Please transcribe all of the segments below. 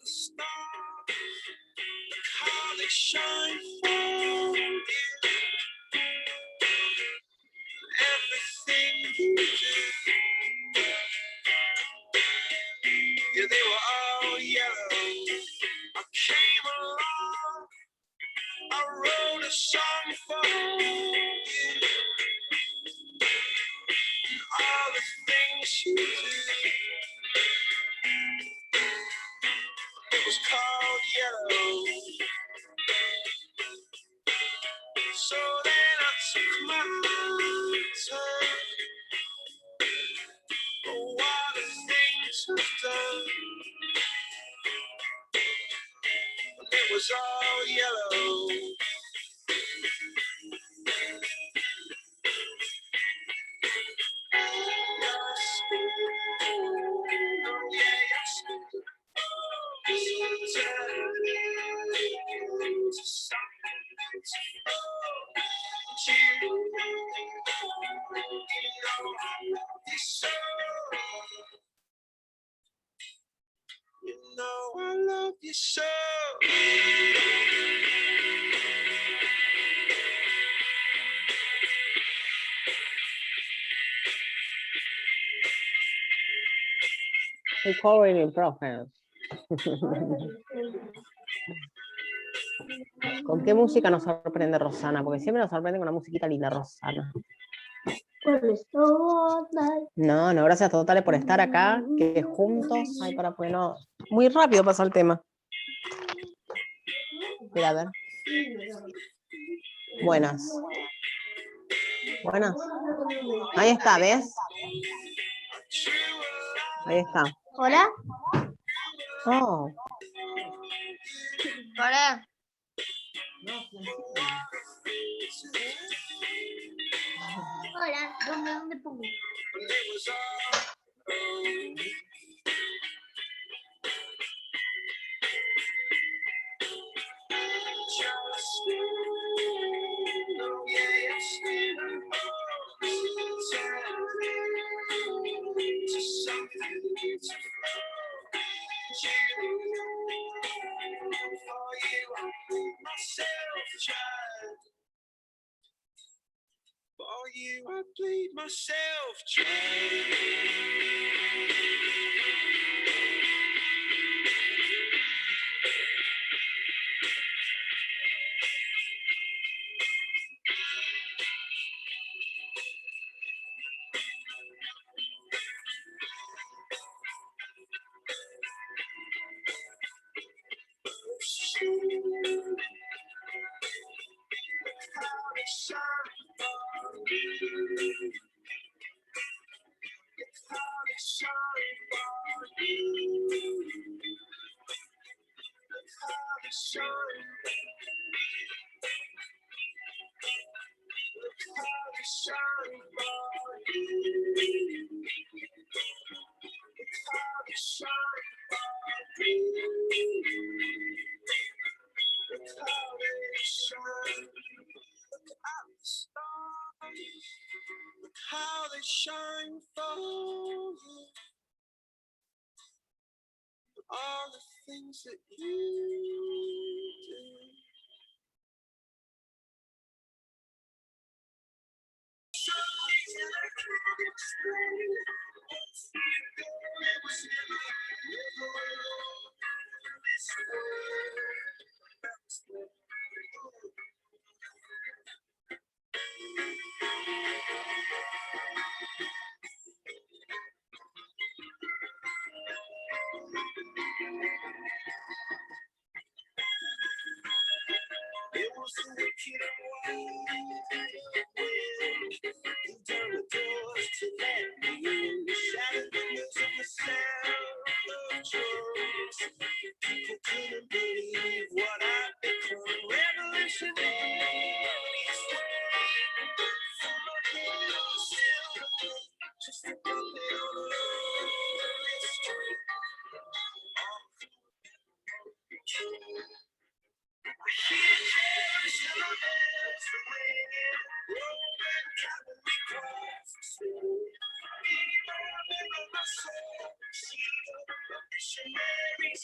the stars, how they shine for you. Everything you do, yeah, they were all yellow. I came along, I wrote a song for you. All the things you do, it was called yellow. So then I took my time. Oh, what the things I've done. It was all yellow. You know I love you so. Recovering in progress. ¿Con qué música nos sorprende Rosana? Porque siempre nos sorprende con una musiquita linda, Rosana. No, gracias totales por estar acá, que juntos, ay, para pues no, muy rápido pasa el tema. Mira, a ver. Buenas. Buenas. Ahí está, ¿ves? Ahí está. Hola. Oh. Hola. Hola, ¿dónde pongo? For you, I bleed myself dry. How they shine for you. All the things that you do. It was the wicked one who turned the doors to let me in. Shattered windows and the sound of drums. People couldn't believe what I'd become. Revolutionary from my head, just a puppet on a lonely street. I hear bells and the bells are ringing. Roman cavalry cross the street. Even in my soul, see the missionaries.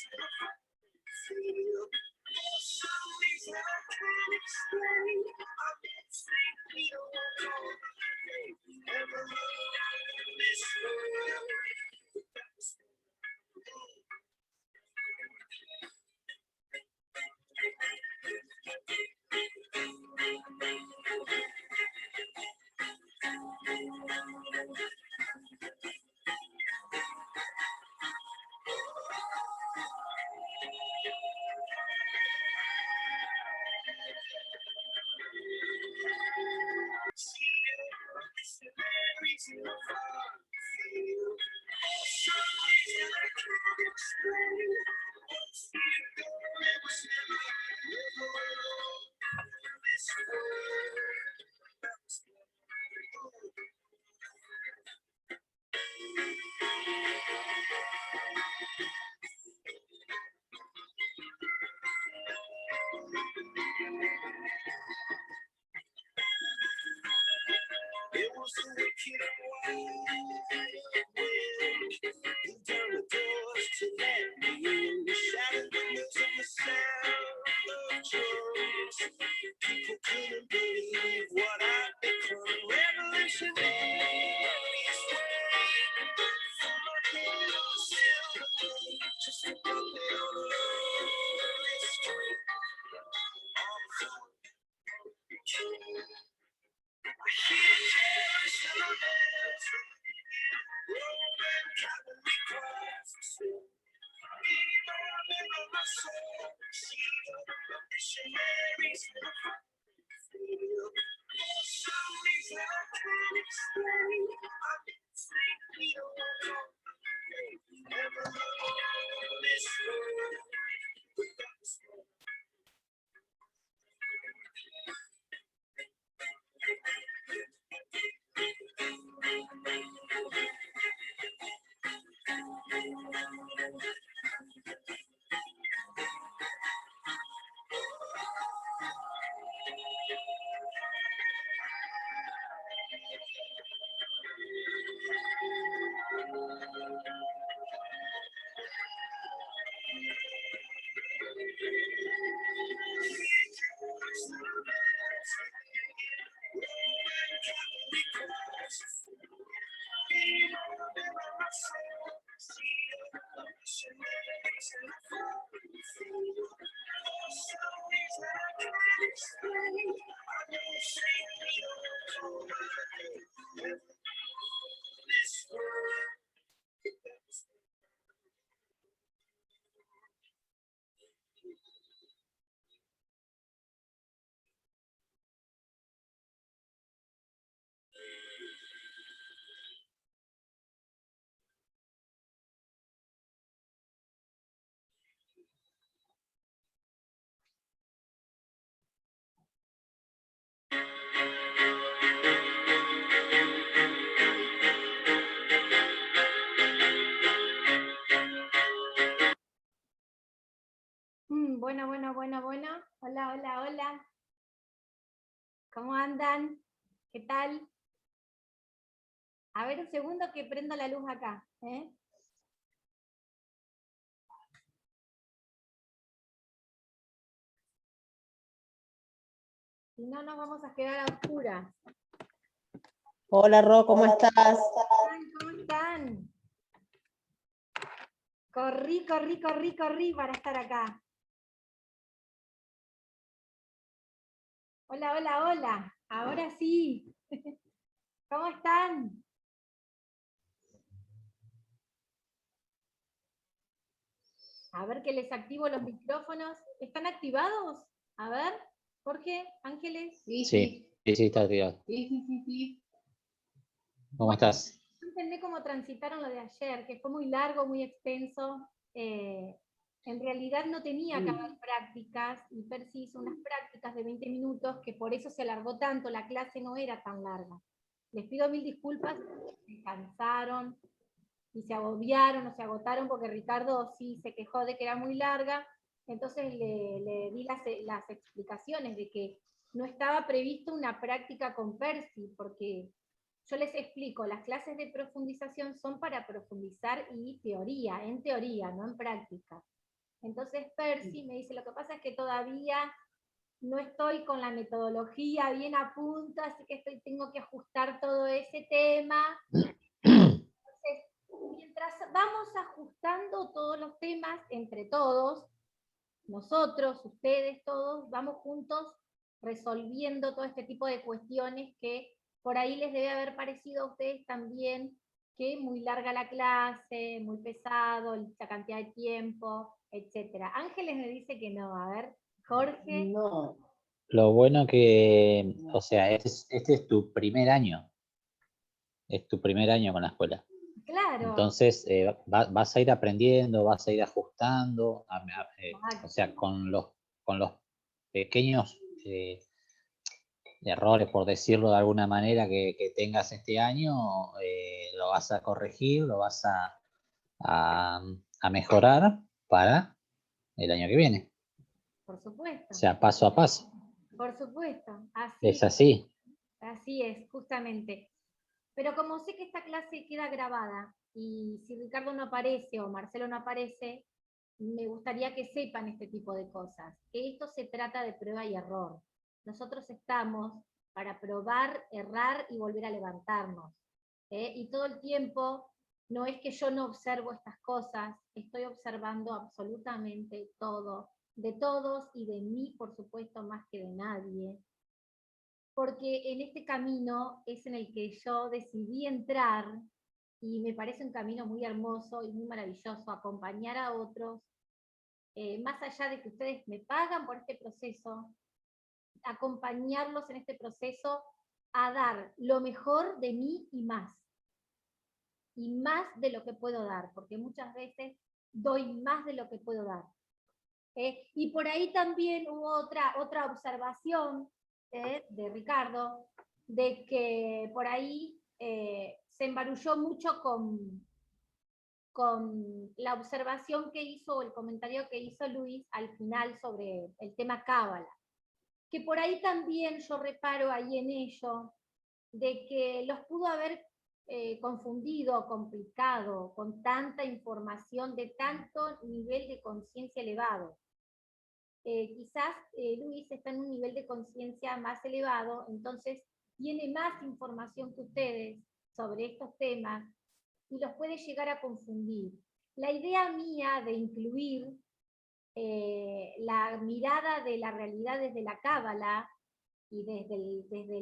Bueno. Hola. ¿Cómo andan? ¿Qué tal? A ver un segundo que prendo la luz acá. Si no, nos vamos a quedar a oscuras. Hola, Ro, ¿cómo estás? ¿Cómo están? Corrí para estar acá. Hola. Ahora sí. ¿Cómo están? A ver que les activo los micrófonos. ¿Están activados? A ver, Jorge, Ángeles. Sí, está activado. Sí. ¿Cómo estás? No entendí cómo transitaron lo de ayer, que fue muy largo, muy extenso. En realidad no tenía que haber prácticas, y Percy hizo unas prácticas de 20 minutos, que por eso se alargó tanto, la clase no era tan larga. Les pido mil disculpas, se cansaron y se agobiaron o se agotaron porque Ricardo sí se quejó de que era muy larga, entonces le di las explicaciones de que no estaba previsto una práctica con Percy, porque yo les explico, las clases de profundización son para profundizar y teoría, en teoría, no en práctica. Entonces Percy me dice, lo que pasa es que todavía no estoy con la metodología bien a punto, así que tengo que ajustar todo ese tema. Entonces, mientras vamos ajustando todos los temas entre todos, nosotros, ustedes, todos, vamos juntos resolviendo todo este tipo de cuestiones que por ahí les debe haber parecido a ustedes también que muy larga la clase, muy pesado, la cantidad de tiempo, etc. Ángeles me dice que no. A ver, Jorge. No. Lo bueno que, o sea, este es tu primer año. Es tu primer año con la escuela. Claro. Entonces, vas a ir aprendiendo, vas a ir ajustando, o sea, con los pequeños errores, por decirlo de alguna manera, que tengas este año, lo vas a corregir, lo vas a mejorar para el año que viene. Por supuesto. O sea, paso a paso. Por supuesto. Es así. Así es, justamente. Pero como sé que esta clase queda grabada, y si Ricardo no aparece o Marcelo no aparece, me gustaría que sepan este tipo de cosas, que esto se trata de prueba y error. Nosotros estamos para probar, errar y volver a levantarnos. Y todo el tiempo, no es que yo no observo estas cosas, estoy observando absolutamente todo, de todos y de mí, por supuesto, más que de nadie. Porque en este camino es en el que yo decidí entrar, y me parece un camino muy hermoso y muy maravilloso, acompañar a otros más allá de que ustedes me pagan por este proceso, acompañarlos en este proceso a dar lo mejor de mí y más de lo que puedo dar, porque muchas veces doy más de lo que puedo dar. Y por ahí también hubo otra observación de Ricardo, de que por ahí se embarulló mucho con la observación que hizo, el comentario que hizo Luis al final sobre el tema cábala, que por ahí también yo reparo ahí en ello, de que los pudo haber confundido, complicado, con tanta información de tanto nivel de conciencia elevado. Quizás Luis está en un nivel de conciencia más elevado, entonces tiene más información que ustedes sobre estos temas y los puede llegar a confundir. La idea mía de incluir la mirada de la realidad desde la cábala y desde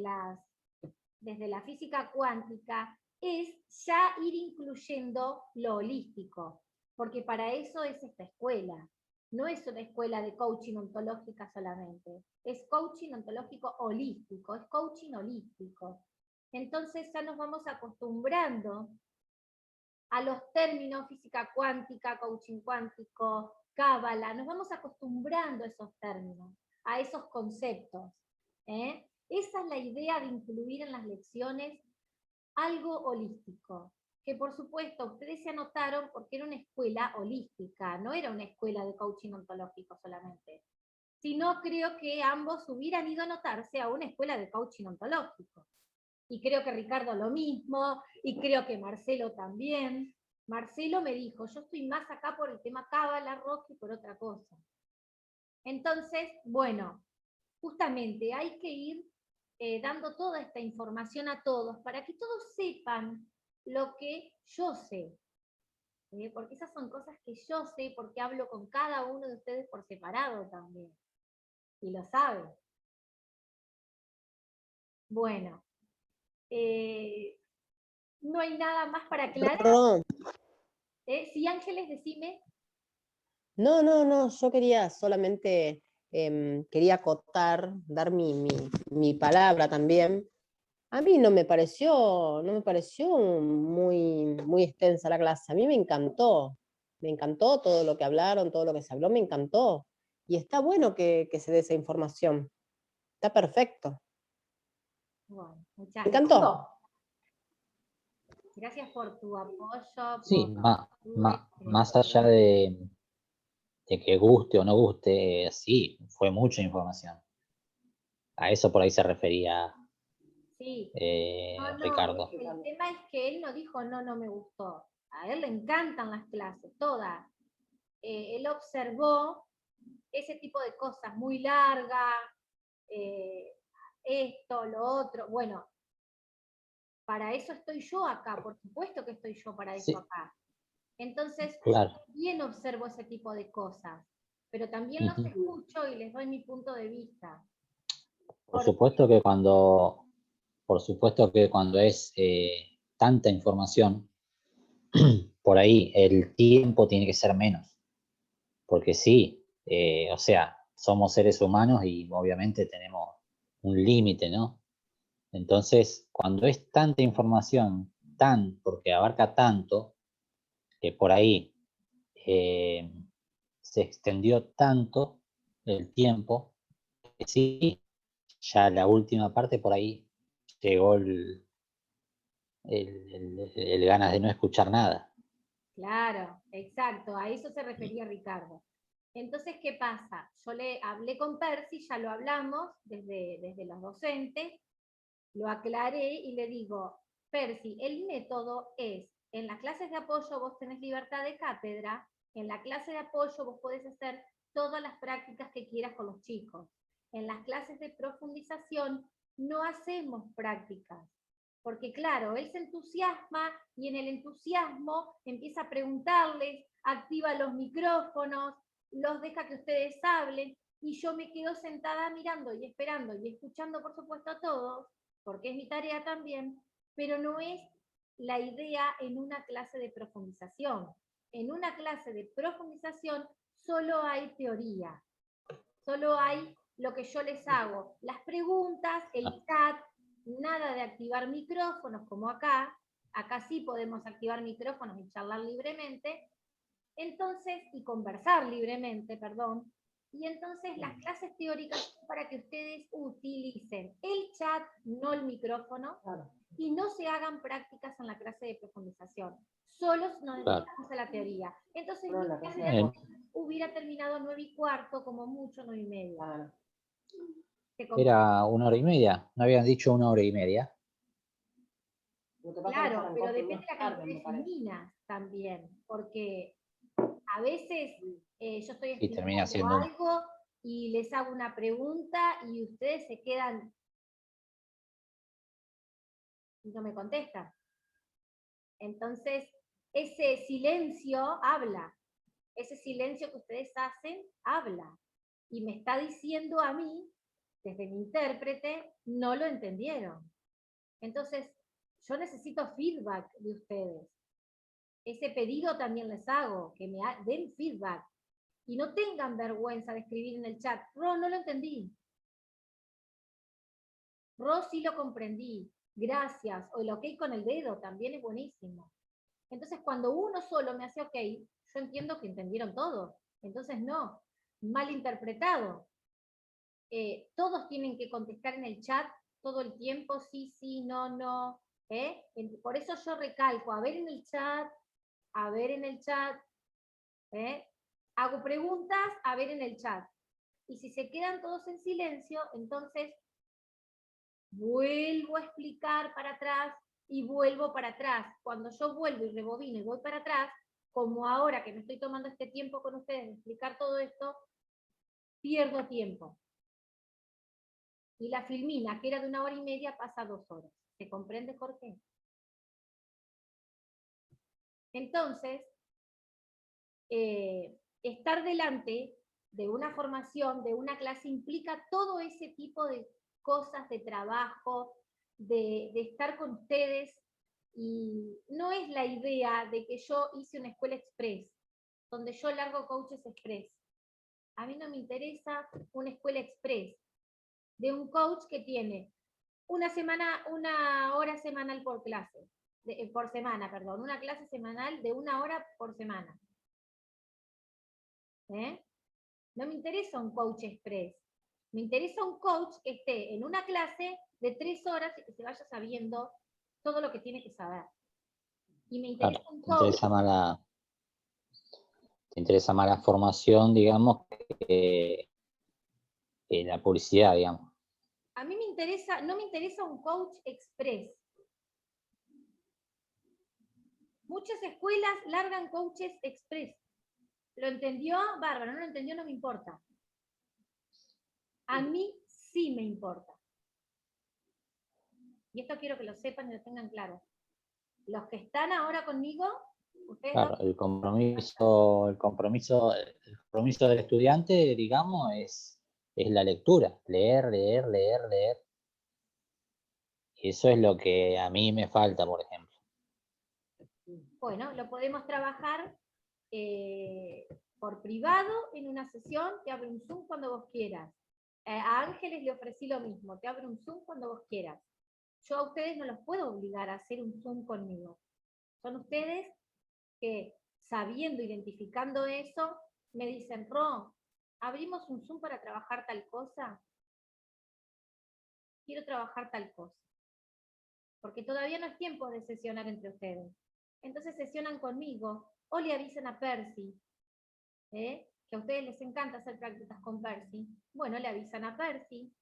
la física cuántica es ya ir incluyendo lo holístico, porque para eso es esta escuela. No es una escuela de coaching ontológica solamente, es coaching ontológico holístico, es coaching holístico. Entonces ya nos vamos acostumbrando a los términos física cuántica, coaching cuántico, cábala, nos vamos acostumbrando a esos términos, a esos conceptos. Esa es la idea de incluir en las lecciones algo holístico, que por supuesto ustedes se anotaron porque era una escuela holística, no era una escuela de coaching ontológico solamente. Si no, creo que ambos hubieran ido a anotarse a una escuela de coaching ontológico. Y creo que Ricardo lo mismo, y creo que Marcelo también. Marcelo me dijo, yo estoy más acá por el tema cábala, Rock, y por otra cosa. Entonces, bueno, justamente hay que ir dando toda esta información a todos, para que todos sepan lo que yo sé. Porque esas son cosas que yo sé, porque hablo con cada uno de ustedes por separado también. Y lo saben. Bueno. No hay nada más para aclarar. Perdón. Sí, Ángeles, decime. No, yo quería solamente, quería acotar, dar mi palabra también. A mí no me pareció muy extensa la clase, a mí me encantó todo lo que hablaron, todo lo que se habló, me encantó. Y está bueno que se dé esa información, está perfecto. Bueno, muchas Me encantó. Gracias por tu apoyo. Sí, más allá de que guste o no guste, sí, fue mucha información. A eso por ahí se refería sí. Ricardo. El tema es que él no dijo no me gustó. A él le encantan las clases, todas. Él observó ese tipo de cosas muy largas, esto, lo otro. Bueno, para eso estoy yo acá, por supuesto que estoy yo para eso acá. Entonces, claro. también observo ese tipo de cosas, pero también los escucho y les doy mi punto de vista. Por supuesto que cuando es tanta información, por ahí el tiempo tiene que ser menos. Porque sí, o sea, somos seres humanos y obviamente tenemos un límite, ¿no? Entonces, cuando es tanta información, porque abarca tanto, que por ahí se extendió tanto el tiempo, que sí, ya la última parte por ahí llegó el ganas de no escuchar nada. Claro, exacto, a eso se refería Ricardo. Entonces, ¿qué pasa? Yo le hablé con Percy, ya lo hablamos desde los docentes, lo aclaré y le digo, Percy, el método es, en las clases de apoyo vos tenés libertad de cátedra, en la clase de apoyo vos podés hacer todas las prácticas que quieras con los chicos. En las clases de profundización no hacemos prácticas, porque claro, él se entusiasma y en el entusiasmo empieza a preguntarles, activa los micrófonos, los deja que ustedes hablen, y yo me quedo sentada mirando y esperando y escuchando por supuesto a todos, porque es mi tarea también, pero no es la idea en una clase de profundización. En una clase de profundización solo hay teoría, solo hay lo que yo les hago, las preguntas, el chat, nada de activar micrófonos como acá sí podemos activar micrófonos y charlar libremente, entonces, y conversar libremente, perdón, y entonces las clases teóricas son para que ustedes utilicen el chat, no el micrófono, y no se hagan prácticas en la clase de profundización. Solos nos dedicamos a la teoría. Entonces, mi clase de hoy hubiera terminado 9:15, como mucho 9:30. Era 1 hora y media, ¿no habían dicho 1 hora y media? Claro, pero depende de la cantidad de feminas también, porque a veces yo estoy Y termina explicando siendo algo y les hago una pregunta y ustedes se quedan y no me contestan. Entonces, ese silencio habla, ese silencio que ustedes hacen habla, y me está diciendo a mí, desde mi intérprete, no lo entendieron. Entonces, yo necesito feedback de ustedes. Ese pedido también les hago, que me den feedback. Y no tengan vergüenza de escribir en el chat, Ro, no lo entendí. Ro, sí lo comprendí. Gracias. O el ok con el dedo también es buenísimo. Entonces, cuando uno solo me hace ok, yo entiendo que entendieron todo. Entonces, no, mal interpretado. Todos tienen que contestar en el chat todo el tiempo, sí, sí, no, no. Por eso yo recalco, a ver en el chat, a ver en el chat. Hago preguntas, a ver en el chat. Y si se quedan todos en silencio, entonces vuelvo a explicar para atrás y vuelvo para atrás. Cuando yo vuelvo y rebobino y voy para atrás, como ahora que me estoy tomando este tiempo con ustedes de explicar todo esto, pierdo tiempo. Y la filmina, que era de 1 hora y media, pasa 2 horas. ¿Se comprende, Jorge? Entonces, estar delante de una formación, de una clase, implica todo ese tipo de cosas, de trabajo, de estar con ustedes, y no es la idea de que yo hice una escuela express, donde yo largo coaches express. A mí no me interesa una escuela express de un coach que tiene una hora semanal por clase, por semana, perdón, una clase semanal de 1 hora por semana. No me interesa un coach express. Me interesa un coach que esté en una clase de 3 horas y que se vaya sabiendo todo lo que tiene que saber. Y me interesa un coach. Te interesa más la formación, digamos, que la publicidad, digamos. A mí no me interesa un coach express. Muchas escuelas largan coaches express. ¿Lo entendió? Bárbaro. ¿No lo entendió? No me importa. A mí sí me importa. Y esto quiero que lo sepan y lo tengan claro. Los que están ahora conmigo, ustedes Claro, el compromiso del estudiante, digamos, es la lectura. Leer, leer, leer, leer. Y eso es lo que a mí me falta, por ejemplo. Bueno, lo podemos trabajar por privado en una sesión, te abro un Zoom cuando vos quieras. A Ángeles le ofrecí lo mismo, te abro un Zoom cuando vos quieras. Yo a ustedes no los puedo obligar a hacer un Zoom conmigo. Son ustedes que, sabiendo, identificando eso, me dicen, Ro, ¿abrimos un Zoom para trabajar tal cosa? Quiero trabajar tal cosa. Porque todavía no es tiempo de sesionar entre ustedes. Entonces sesionan conmigo o le avisan a Percy, que a ustedes les encanta hacer prácticas con Percy. Bueno, le avisan a Percy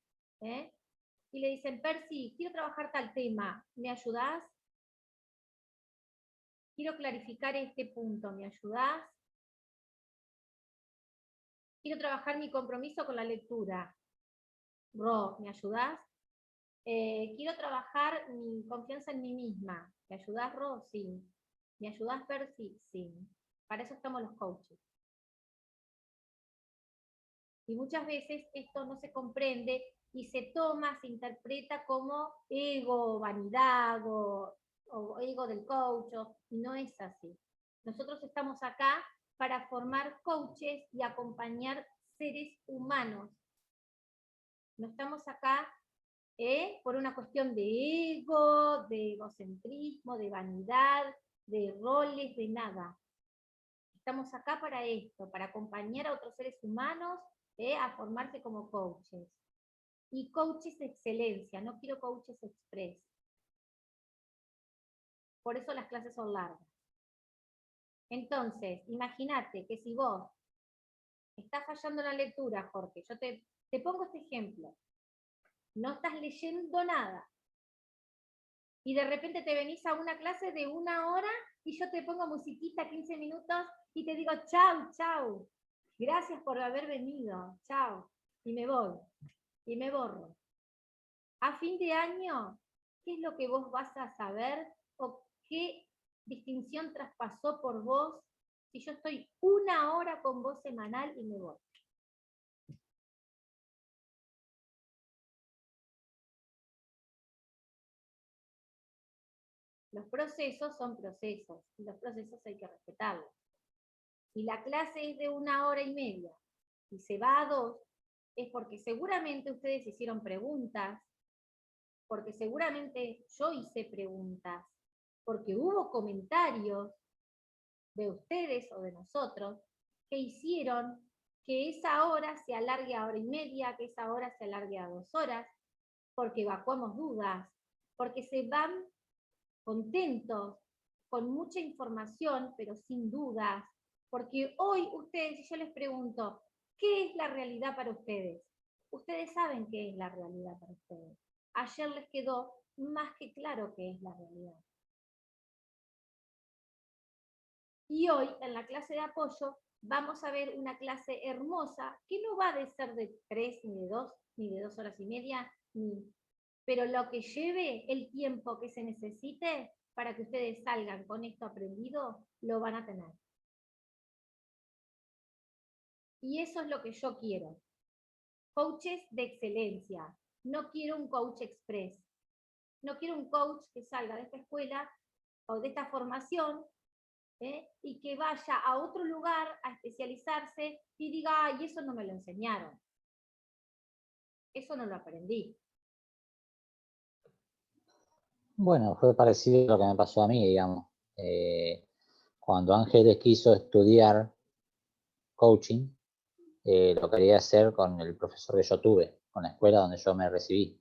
y le dicen, Percy, quiero trabajar tal tema, ¿me ayudás? Quiero clarificar este punto, ¿me ayudás? Quiero trabajar mi compromiso con la lectura. Ro, ¿me ayudás? Quiero trabajar mi confianza en mí misma. ¿Me ayudás, Ro? Sí. ¿Me ayudás, Percy? Sí. Para eso estamos los coaches. Y muchas veces esto no se comprende y se toma, se interpreta como ego, vanidad o ego del coach, y no es así. Nosotros estamos acá para formar coaches y acompañar seres humanos. No estamos acá por una cuestión de ego, de egocentrismo, de vanidad, de roles, de nada. Estamos acá para esto, para acompañar a otros seres humanos a formarse como coaches. Y coaches de excelencia, no quiero coaches express. Por eso las clases son largas. Entonces, imagínate que si vos estás fallando en la lectura, Jorge, yo te pongo este ejemplo. No estás leyendo nada. Y de repente te venís a una clase de 1 hora y yo te pongo musiquita 15 minutos y te digo chau, chau. Gracias por haber venido. Chau. Y me voy. Y me borro. A fin de año, ¿qué es lo que vos vas a saber? ¿O qué distinción traspasó por vos si yo estoy 1 hora con vos semanal y me voy? Los procesos son procesos y los procesos hay que respetarlos. Si la clase es de 1 hora y media y se va a 2, es porque seguramente ustedes hicieron preguntas, porque seguramente yo hice preguntas, porque hubo comentarios de ustedes o de nosotros que hicieron que esa hora se alargue a 1 hora y media, que esa hora se alargue a 2 horas, porque evacuamos dudas, porque se van contentos, con mucha información, pero sin dudas, porque hoy ustedes, si yo les pregunto, ¿qué es la realidad para ustedes? Ustedes saben qué es la realidad para ustedes. Ayer les quedó más que claro qué es la realidad. Y hoy, en la clase de apoyo, vamos a ver una clase hermosa, que no va a ser de 3, ni de 2, ni de 2 horas y media, pero lo que lleve el tiempo que se necesite para que ustedes salgan con esto aprendido, lo van a tener. Y eso es lo que yo quiero. Coaches de excelencia. No quiero un coach express. No quiero un coach que salga de esta escuela o de esta formación y que vaya a otro lugar a especializarse y diga, ay, eso no me lo enseñaron. Eso no lo aprendí. Bueno, fue parecido a lo que me pasó a mí, digamos. Cuando Ángeles quiso estudiar coaching, lo quería hacer con el profesor que yo tuve, con la escuela donde yo me recibí.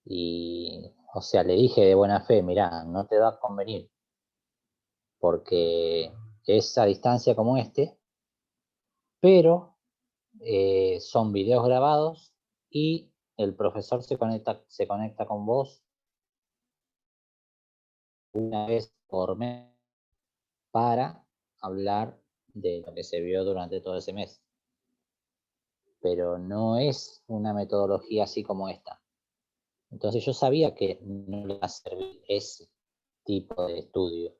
Y, o sea, le dije de buena fe, mirá, no te va a convenir, porque es a distancia como pero son videos grabados y el profesor se conecta con vos una vez por mes para hablar de lo que se vio durante todo ese mes. Pero no es una metodología así como esta. Entonces yo sabía que no le iba a servir ese tipo de estudio,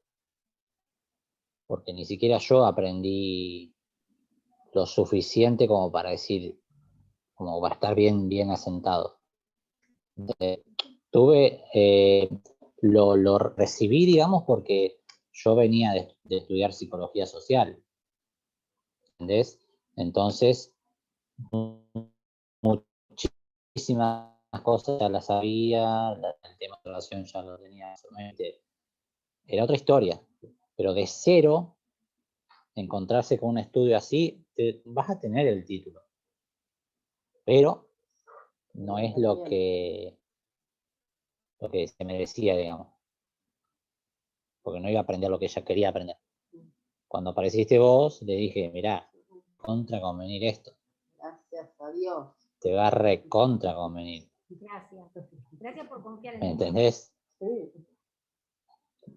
porque ni siquiera yo aprendí lo suficiente como para decir, como para estar bien asentado. Lo recibí, digamos, porque yo venía de estudiar psicología social, ¿entendés? Entonces, muchísimas cosas ya las sabía, el tema de relación ya lo tenía solamente. Era otra historia, pero de cero, encontrarse con un estudio así, vas a tener el título, pero no es lo que se merecía, digamos, porque no iba a aprender lo que ella quería aprender. Cuando apareciste vos, le dije, mirá, contra convenir esto. Gracias a Dios. Te va a recontra convenir. Gracias. Gracias por confiar en ¿Me mí. entendés? Sí.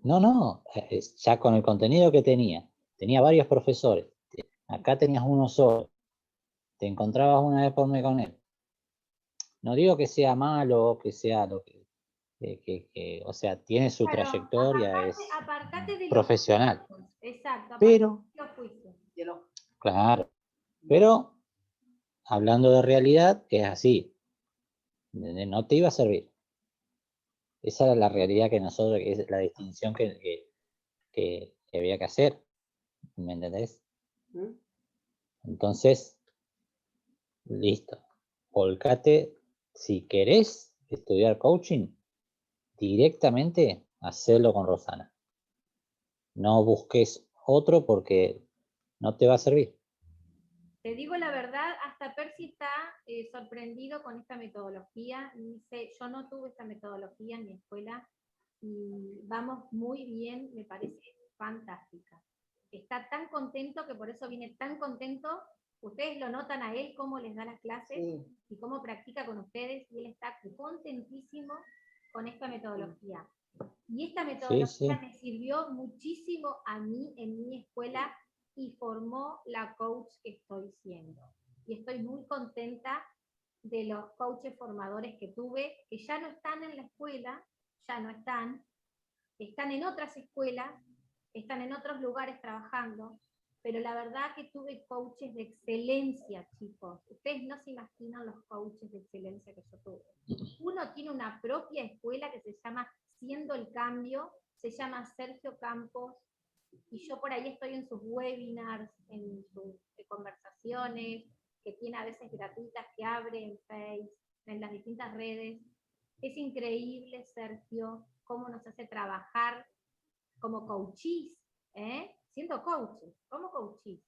No, ya con el contenido que tenía varios profesores. Acá tenías uno solo. Te encontrabas una vez por mes con él. No digo que sea malo, que sea lo que o sea, tiene su trayectoria, es Apartate de profesional. Exacto, Pero, los juicios. claro, pero hablando de realidad, es así. No te iba a servir. Esa era la realidad que nosotros, es la distinción que había que hacer. ¿Me entendés? Entonces, listo. Volcate, si querés estudiar coaching, directamente hacelo con Rosana. No busques otro porque no te va a servir. Te digo la verdad, hasta Percy está sorprendido con esta metodología. Dice, yo no tuve esta metodología en mi escuela y vamos muy bien, me parece fantástica. Está tan contento que por eso viene tan contento. Ustedes lo notan a él, cómo les da las clases y cómo practica con ustedes, y él está contentísimo con esta metodología. Y esta metodología me sirvió muchísimo a mí en mi escuela y formó la coach que estoy siendo. Y estoy muy contenta de los coaches formadores que tuve, que ya no están en la escuela, ya no están en otras escuelas, están en otros lugares trabajando, pero la verdad que tuve coaches de excelencia, chicos. Ustedes no se imaginan los coaches de excelencia que yo tuve. Uno tiene una propia escuela que se llama Siendo el Cambio, se llama Sergio Campos, y yo por ahí estoy en sus webinars, en sus conversaciones, que tiene a veces gratuitas, que abre en Facebook, en las distintas redes. Es increíble, Sergio, cómo nos hace trabajar como coaches, siendo coaches, como coaches.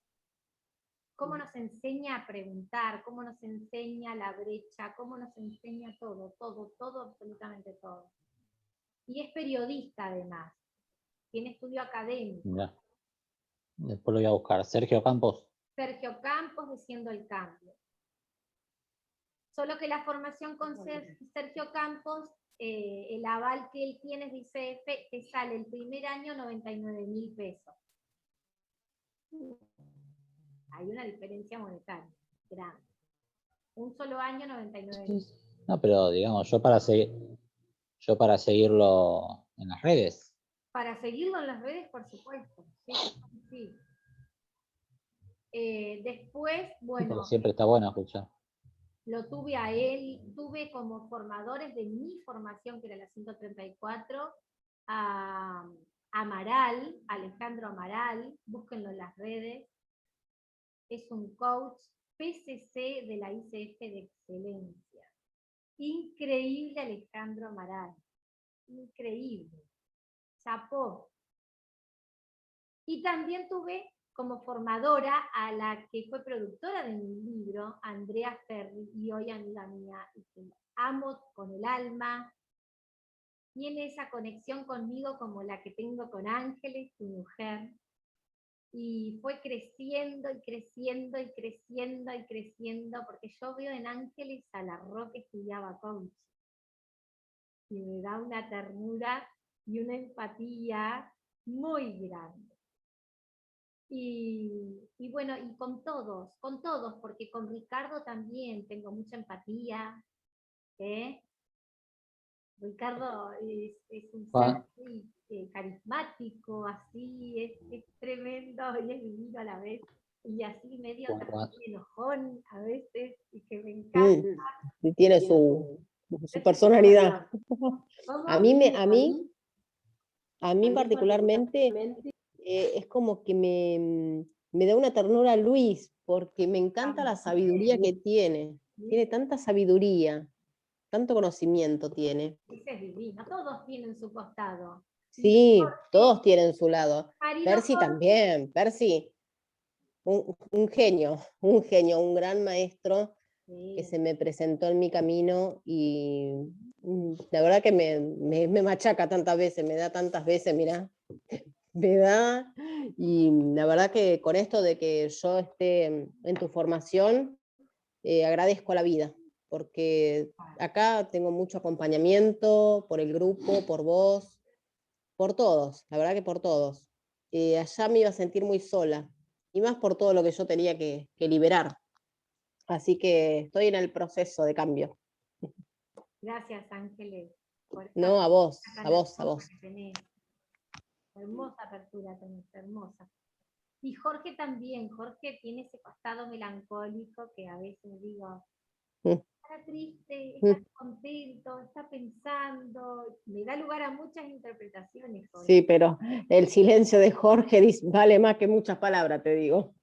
Cómo nos enseña a preguntar, cómo nos enseña la brecha, cómo nos enseña todo, absolutamente todo. Y es periodista además, tiene estudio académico. Ya. Después lo voy a buscar. Sergio Campos. Sergio Campos de Siendo el Cambio. Solo que la formación con Sergio Campos, el aval que él tiene es ICF, te sale el primer año 99.000 pesos. Hay una diferencia monetaria grande. Un solo año 99.000. No, pero digamos, yo para seguirlo en las redes. Para seguirlo en las redes, por supuesto. Sí. Después, bueno. Porque siempre está bueno escuchar. Lo tuve a él, tuve como formadores de mi formación, que era la 134, a Amaral, Alejandro Amaral, búsquenlo en las redes. Es un coach PCC de la ICF de excelencia. Increíble Alejandro Amaral. Increíble. Chapó. Y también tuve como formadora a la que fue productora de mi libro, Andrea Ferri, y hoy amiga mía, y que amo con el alma. Tiene esa conexión conmigo como la que tengo con Ángeles, tu mujer. Y fue creciendo y creciendo y creciendo y creciendo, porque yo veo en Ángeles a la Ro que estudiaba coach. Y me da una ternura y una empatía muy grande. Y bueno, y con todos, porque con Ricardo también tengo mucha empatía. Ricardo es un ser muy carismático, así, es tremendo y es divino a la vez. Y así medio enojón a veces, y que me encanta. Y tiene su personalidad. A mí particularmente es como que me da una ternura Luis, porque me encanta la sabiduría que tiene. Tiene tanta sabiduría, tanto conocimiento tiene. Es divino, todos tienen su costado. Sí, todos tienen su lado. Marido Percy Jorge, también, Percy, un genio, un gran maestro que se me presentó en mi camino y la verdad que me machaca tantas veces, me da tantas veces, mirá, me da, y la verdad que con esto de que yo esté en tu formación, agradezco a la vida, porque acá tengo mucho acompañamiento por el grupo, por vos, por todos, la verdad que por todos. Allá me iba a sentir muy sola, y más por todo lo que yo tenía que liberar. Así que estoy en el proceso de cambio. gracias Ángeles. No, a vos. Que tenés. Hermosa apertura tenés, hermosa. Y Jorge también, Jorge tiene ese costado melancólico que a veces digo, está triste, está contento, está pensando, me da lugar a muchas interpretaciones. Jorge. Sí, pero el silencio de Jorge vale más que muchas palabras, te digo.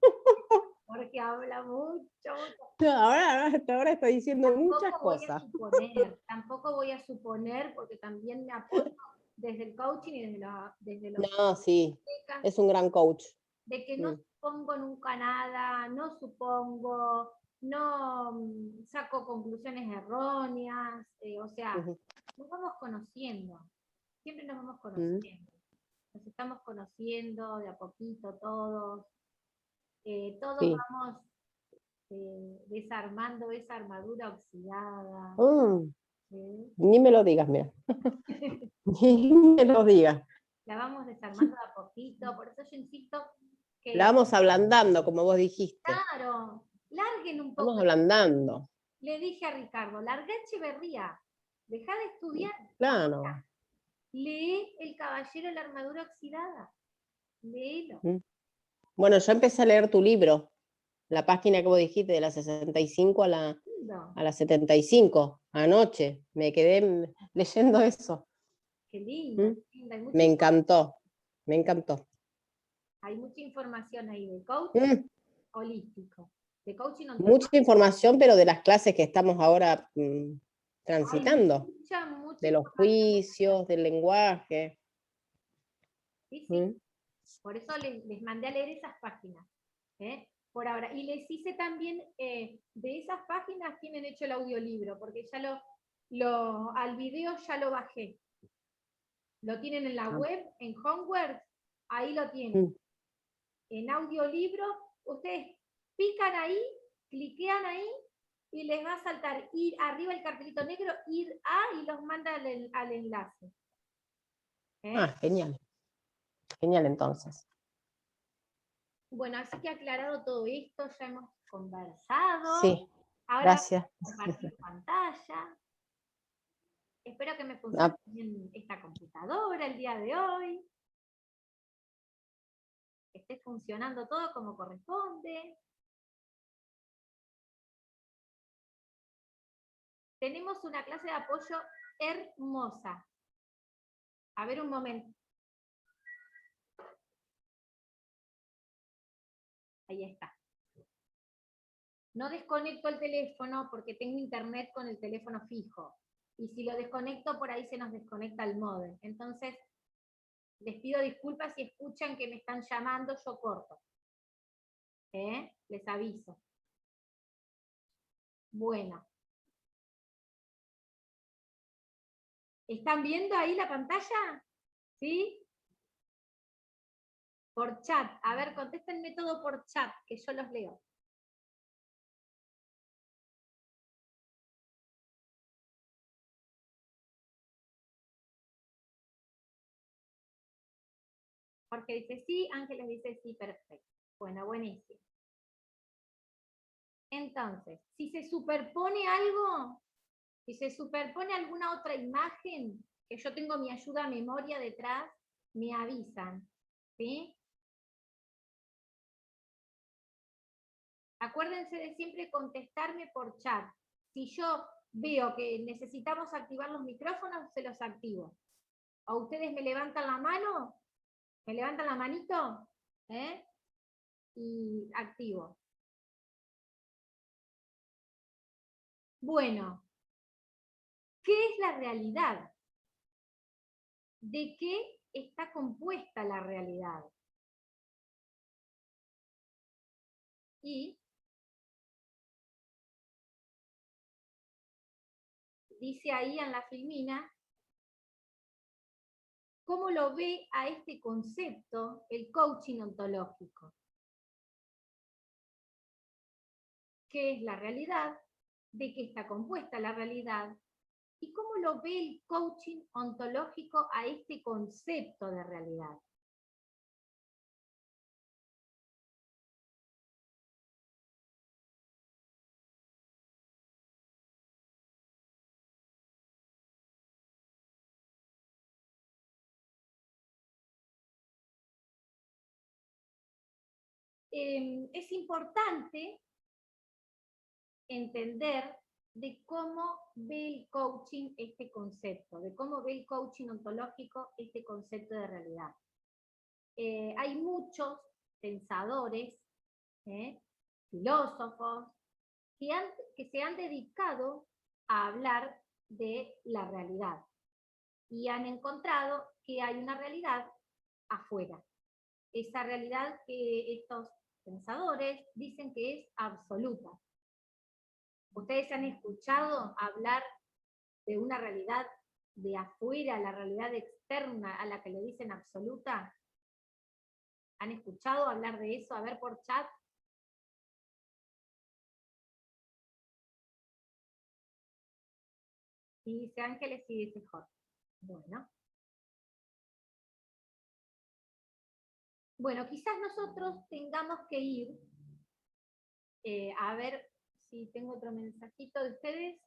Jorge habla mucho, mucho. Hasta ahora está diciendo muchas Tampoco voy a cosas. suponer, tampoco voy a suponer, porque también me apoyo desde el coaching y desde los No, sí, técnicas, es un gran coach. de que no supongo nunca nada, no supongo, no saco conclusiones erróneas, o sea, Ujú. nos vamos conociendo, siempre nos vamos conociendo, nos estamos conociendo de a poquito todos, todos Sí. vamos desarmando esa armadura oxidada. ¿Sí? Ni me lo digas, mira. Ni me lo digas. La vamos desarmando de a poquito, por eso yo insisto que, La vamos ablandando, como vos dijiste. claro, larguen un poco. Vamos ablandando. Le dije a Ricardo, larga Echeverría, deja de estudiar, Claro. lee El Caballero de la Armadura Oxidada, léelo. Bueno, yo empecé a leer tu libro, la página que vos dijiste, de la 65 a la 75, anoche. Me quedé leyendo eso. Qué lindo, qué lindo. Me encantó, me encantó. Hay mucha información ahí de coaching holístico, de coaching ontológico. Mucha información, pero de las clases que estamos ahora transitando. Mucha de los juicios, del lenguaje. Sí, sí. Por eso les mandé a leer esas páginas. Por ahora. Y les hice también, de esas páginas tienen hecho el audiolibro, porque ya al video ya lo bajé. Lo tienen en la web, en Homeworks, ahí lo tienen. En audiolibro, ustedes pican ahí, cliquean ahí, y les va a saltar ir arriba el cartelito negro, ir a, y los manda al enlace. Genial. Genial, entonces. Bueno, así que aclarado todo esto, ya hemos conversado. Sí, ahora gracias. Vamos a compartir pantalla. Espero que me funcione bien esta computadora el día de hoy. Que esté funcionando todo como corresponde. Tenemos una clase de apoyo hermosa. A ver un momento. Ahí está. No desconecto el teléfono porque tengo internet con el teléfono fijo. Y si lo desconecto, por ahí se nos desconecta el módem. Entonces, les pido disculpas si escuchan que me están llamando, yo corto. Les aviso. Bueno. ¿Están viendo ahí la pantalla? ¿Sí? Por chat. A ver, contéstenme todo por chat, que yo los leo. Jorge dice sí, Ángeles dice sí, perfecto. Bueno, buenísimo. Entonces, si se superpone algo, si se superpone alguna otra imagen, que yo tengo mi ayuda a memoria detrás, me avisan. ¿Sí? Acuérdense de siempre contestarme por chat. Si yo veo que necesitamos activar los micrófonos, se los activo. O ustedes me levantan la mano, me levantan la manito, y activo. Bueno, ¿qué es la realidad? ¿De qué está compuesta la realidad? Y dice ahí en la filmina, ¿cómo lo ve a este concepto el coaching ontológico? ¿Qué es la realidad? ¿De qué está compuesta la realidad? ¿Y cómo lo ve el coaching ontológico a este concepto de realidad? Es importante entender de cómo ve el coaching este concepto, de cómo ve el coaching ontológico este concepto de realidad. Hay muchos pensadores, filósofos, que se han dedicado a hablar de la realidad y han encontrado que hay una realidad afuera. Esa realidad que estos pensadores dicen que es absoluta. ¿Ustedes han escuchado hablar de una realidad de afuera, la realidad externa a la que le dicen absoluta? ¿Han escuchado hablar de eso? A ver por chat. Y dice Ángeles y dice Jorge. Bueno, quizás nosotros tengamos que ir a ver si tengo otro mensajito de ustedes.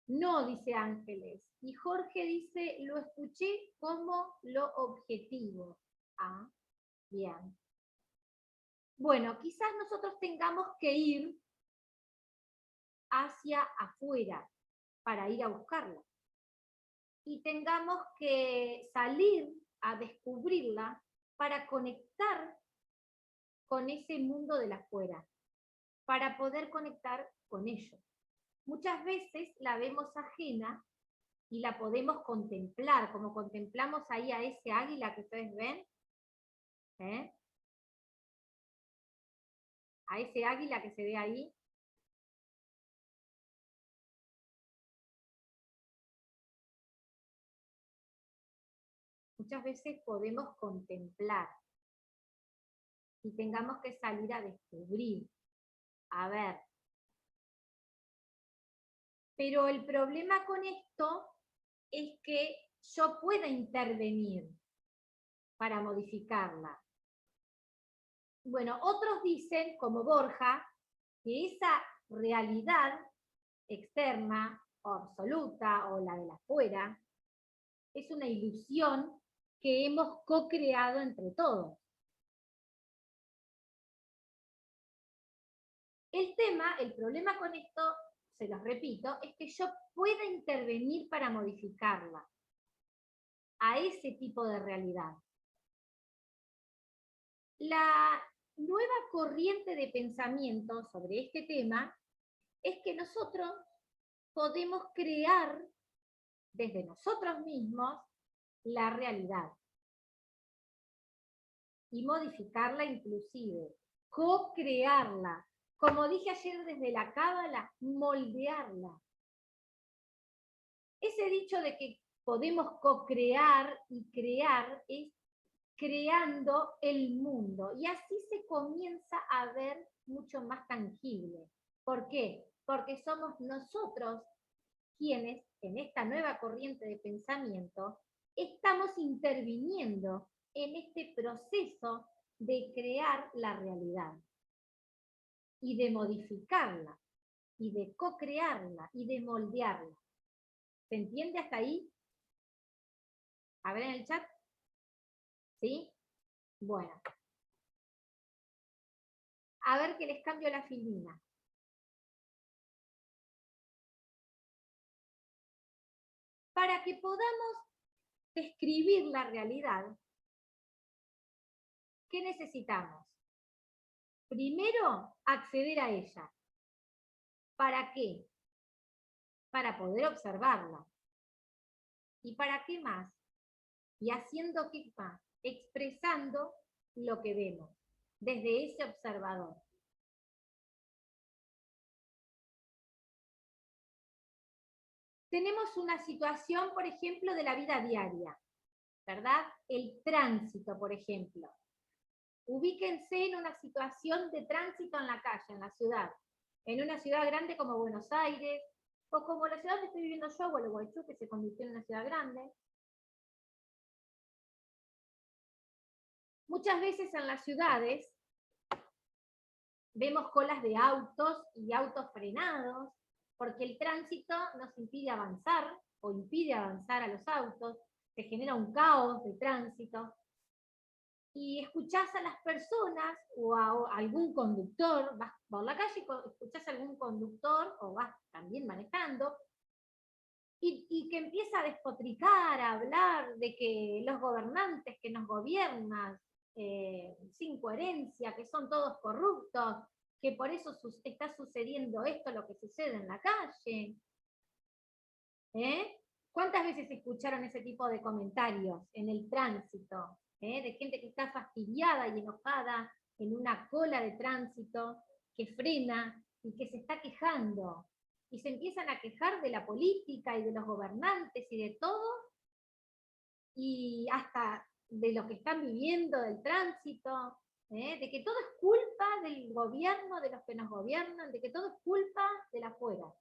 No, dice Ángeles. Y Jorge dice, lo escuché como lo objetivo. Ah, bien. Bueno, quizás nosotros tengamos que ir hacia afuera para ir a buscarla. Y tengamos que salir a descubrirla para conectar con ese mundo de la afuera, para poder conectar con ello. Muchas veces la vemos ajena y la podemos contemplar, como contemplamos ahí a ese águila que ustedes ven. A ese águila que se ve ahí. Muchas veces podemos contemplar y tengamos que salir a descubrir, a ver. Pero el problema con esto es que yo pueda intervenir para modificarla. Bueno, otros dicen, como Borja, que esa realidad externa o absoluta o la de la afuera es una ilusión que hemos co-creado entre todos. El problema con esto, se los repito, es que yo pueda intervenir para modificarla a ese tipo de realidad. La nueva corriente de pensamiento sobre este tema es que nosotros podemos crear desde nosotros mismos la realidad y modificarla inclusive, co-crearla. Como dije ayer desde la cábala, moldearla. Ese dicho de que podemos co-crear y crear es creando el mundo. Y así se comienza a ver mucho más tangible. ¿Por qué? Porque somos nosotros quienes, en esta nueva corriente de pensamiento, estamos interviniendo en este proceso de crear la realidad y de modificarla, y de co-crearla, y de moldearla. ¿Se entiende hasta ahí? A ver en el chat. ¿Sí? Bueno. A ver que les cambio la filmina. Para que podamos describir la realidad, ¿qué necesitamos? Primero, acceder a ella. ¿Para qué? Para poder observarla. ¿Y para qué más? ¿Y haciendo qué más? Expresando lo que vemos, desde ese observador. Tenemos una situación, por ejemplo, de la vida diaria, ¿verdad? El tránsito, por ejemplo. Ubíquense en una situación de tránsito en la calle, en la ciudad. En una ciudad grande como Buenos Aires, o como la ciudad donde estoy viviendo yo, Gualeguaychú, que se convirtió en una ciudad grande. Muchas veces en las ciudades vemos colas de autos y autos frenados, porque el tránsito nos impide avanzar, o impide avanzar a los autos, se genera un caos de tránsito. y escuchás a las personas o a algún conductor, vas por la calle y escuchás a algún conductor o vas también manejando, y que empieza a despotricar, a hablar de que los gobernantes que nos gobiernan sin coherencia, que son todos corruptos, que por eso está sucediendo esto, lo que sucede en la calle. ¿Cuántas veces escucharon ese tipo de comentarios en el tránsito? De gente que está fastidiada y enojada en una cola de tránsito, que frena y que se está quejando. Y se empiezan a quejar de la política y de los gobernantes y de todo, y hasta de lo que están viviendo, del tránsito, de que todo es culpa del gobierno, de los que nos gobiernan, de que todo es culpa de la afuera.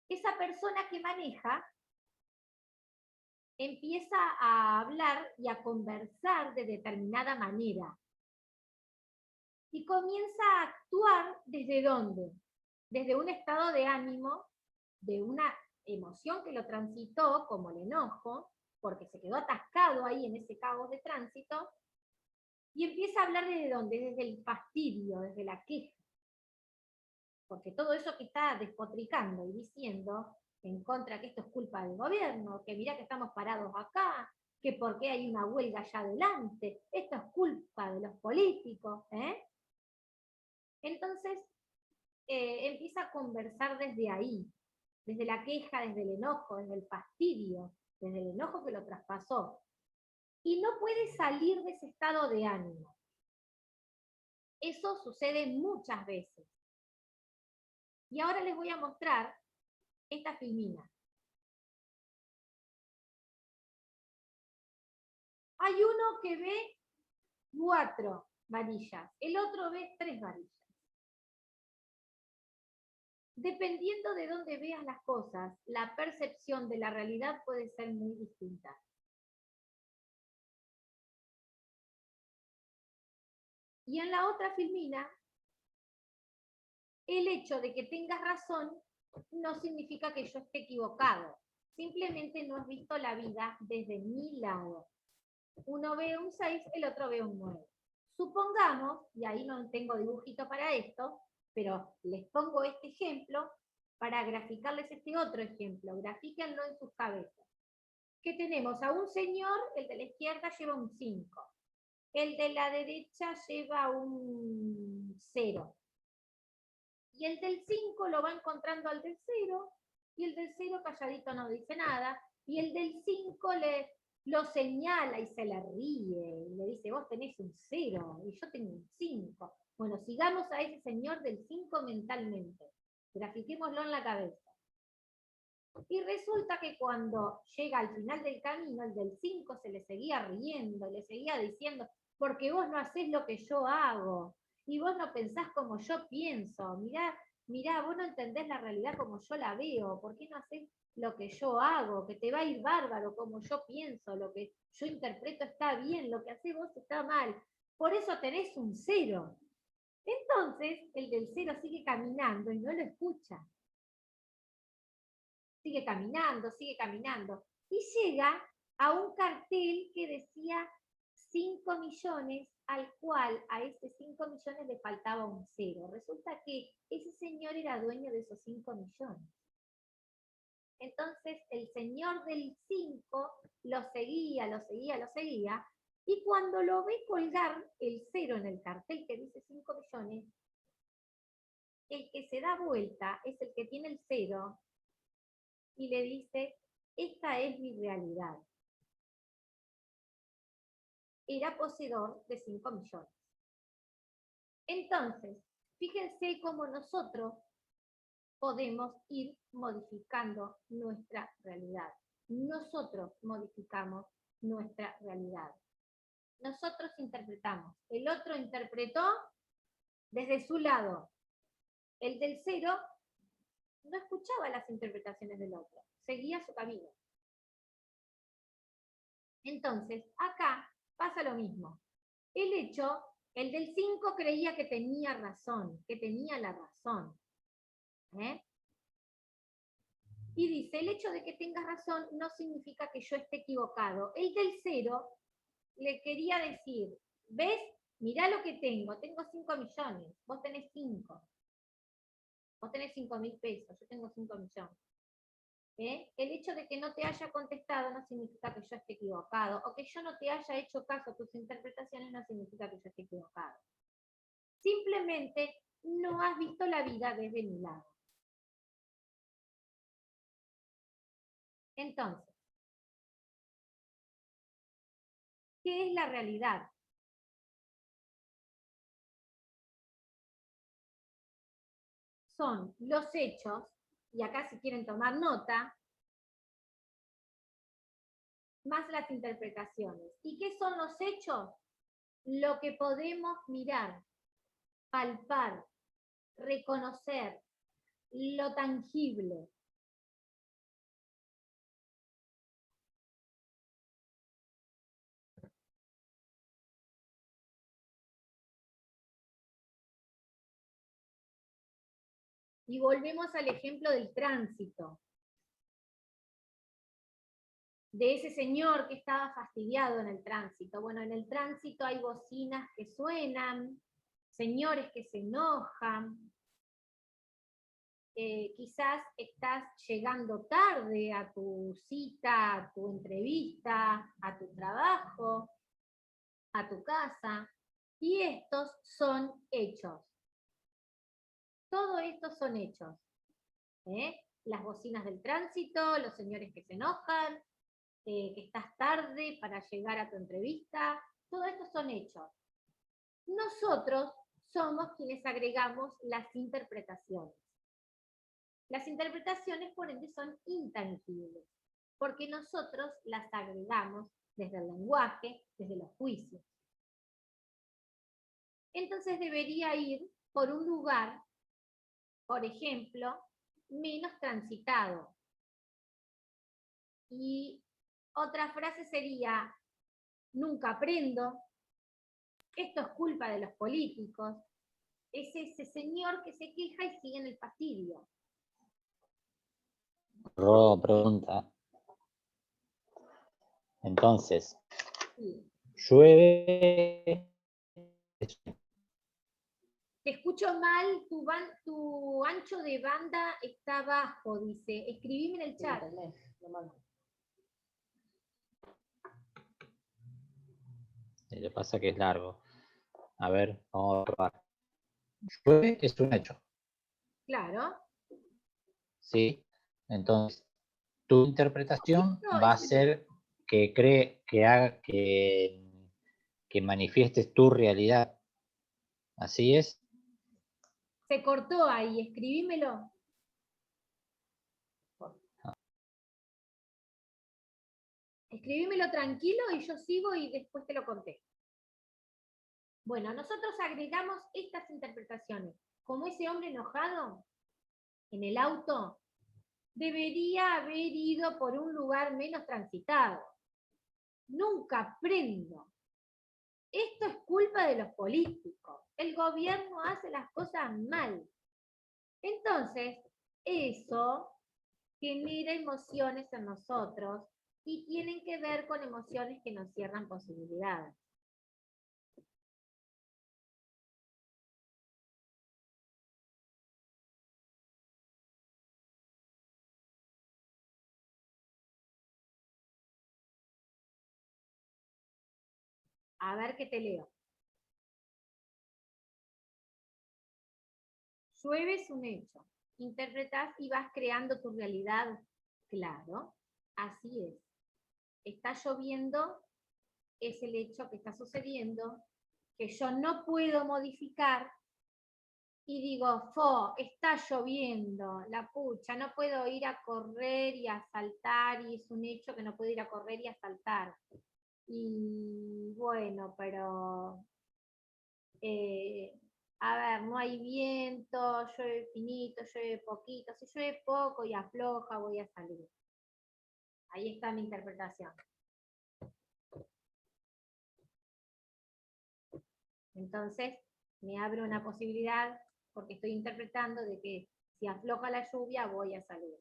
Esa persona que maneja empieza a hablar y a conversar de determinada manera. Y comienza a actuar ¿desde dónde? Desde un estado de ánimo, de una emoción que lo transitó, como el enojo, porque se quedó atascado ahí en ese caos de tránsito, y empieza a hablar ¿desde dónde? Desde el fastidio, desde la queja. Porque todo eso que está despotricando y diciendo en contra que esto es culpa del gobierno, que mirá que estamos parados acá, que por qué hay una huelga allá adelante, esto es culpa de los políticos, Entonces, empieza a conversar desde ahí, desde la queja, desde el enojo, desde el fastidio, desde el enojo que lo traspasó. Y no puede salir de ese estado de ánimo. Eso sucede muchas veces. Y ahora les voy a mostrar esta filmina. Hay uno que ve 4 varillas, el otro ve 3 varillas. Dependiendo de dónde veas las cosas, la percepción de la realidad puede ser muy distinta. Y en la otra filmina, el hecho de que tengas razón no significa que yo esté equivocado. Simplemente no has visto la vida desde mi lado. Uno ve un 6, el otro ve un 9. Supongamos, y ahí no tengo dibujito para esto, pero les pongo este ejemplo para graficarles este otro ejemplo. Grafíquenlo en sus cabezas. Que tenemos a un señor, el de la izquierda lleva un 5. El de la derecha lleva un 0. Y el del 5 lo va encontrando al del 0, y el del 0 calladito no dice nada, y el del 5 lo señala y se le ríe, y le dice, vos tenés un 0, y yo tengo un 5. Bueno, sigamos a ese señor del 5 mentalmente, grafiquémoslo en la cabeza. Y resulta que cuando llega al final del camino, el del 5 se le seguía riendo, le seguía diciendo, porque vos no hacés lo que yo hago, y vos no pensás como yo pienso, mirá, vos no entendés la realidad como yo la veo, ¿por qué no hacés lo que yo hago? Que te va a ir bárbaro como yo pienso, lo que yo interpreto está bien, lo que hacés vos está mal, por eso tenés un 0. Entonces, el del 0 sigue caminando y no lo escucha. Sigue caminando, y llega a un cartel que decía 5 millones, al cual a ese 5 millones le faltaba un 0. Resulta que ese señor era dueño de esos 5 millones. Entonces el señor del 5 lo seguía, y cuando lo ve colgar el 0 en el cartel que dice 5 millones, el que se da vuelta es el que tiene el 0, y le dice, esta es mi realidad. Era poseedor de 5 millones. Entonces, fíjense cómo nosotros podemos ir modificando nuestra realidad. Nosotros modificamos nuestra realidad. Nosotros interpretamos. El otro interpretó desde su lado. El del 0 no escuchaba las interpretaciones del otro, seguía su camino. Entonces, acá pasa lo mismo. El del 5 creía que tenía razón, que tenía la razón. Y dice, el hecho de que tengas razón no significa que yo esté equivocado. El del 0 le quería decir, ¿ves? Mirá lo que tengo 5 millones, vos tenés 5. Vos tenés 5.000 pesos, yo tengo 5 millones. El hecho de que no te haya contestado no significa que yo esté equivocado, o que yo no te haya hecho caso a tus interpretaciones no significa que yo esté equivocado. Simplemente no has visto la vida desde mi lado. Entonces, ¿qué es la realidad? Son los hechos, y acá si quieren tomar nota, más las interpretaciones. ¿Y qué son los hechos? Lo que podemos mirar, palpar, reconocer, lo tangible. Y volvemos al ejemplo del tránsito. De ese señor que estaba fastidiado en el tránsito. Bueno, en el tránsito hay bocinas que suenan, señores que se enojan. Quizás estás llegando tarde a tu cita, a tu entrevista, a tu trabajo, a tu casa. Y estos son hechos. Todo esto son hechos. Las bocinas del tránsito, los señores que se enojan, que estás tarde para llegar a tu entrevista, todo esto son hechos. Nosotros somos quienes agregamos las interpretaciones. Las interpretaciones, por ende, son intangibles, porque nosotros las agregamos desde el lenguaje, desde los juicios. Entonces debería ir por un lugar, por ejemplo, menos transitado. Y otra frase sería, nunca aprendo, esto es culpa de los políticos, es ese señor que se queja y sigue en el fastidio. Ro, pregunta. Entonces, Sí. llueve. Te escucho mal, tu ancho de banda está bajo, dice. Escribime en el chat. Lo que pasa que es largo. A ver, vamos a probar. Llueve es un hecho. Claro. ¿Sí? Entonces, tu interpretación va a ser que haga que manifiestes tu realidad. ¿Así es? Se cortó ahí, escribímelo. Escribímelo tranquilo y yo sigo y después te lo conté. Bueno, nosotros agregamos estas interpretaciones. Como ese hombre enojado en el auto debería haber ido por un lugar menos transitado. Nunca aprendo. Esto es culpa de los políticos. El gobierno hace las cosas mal. Entonces, eso genera emociones en nosotros y tienen que ver con emociones que nos cierran posibilidades. A ver qué te leo. Llueve es un hecho. Interpretás y vas creando tu realidad. Claro, así es. Está lloviendo, es el hecho que está sucediendo, que yo no puedo modificar, y digo, está lloviendo, la pucha, no puedo ir a correr y a saltar, y es un hecho que no puedo ir a correr y a saltar. Y bueno, pero a ver, no hay viento, llueve finito, llueve poquito, si llueve poco y afloja voy a salir. Ahí está mi interpretación. Entonces, me abre una posibilidad, porque estoy interpretando de que si afloja la lluvia voy a salir.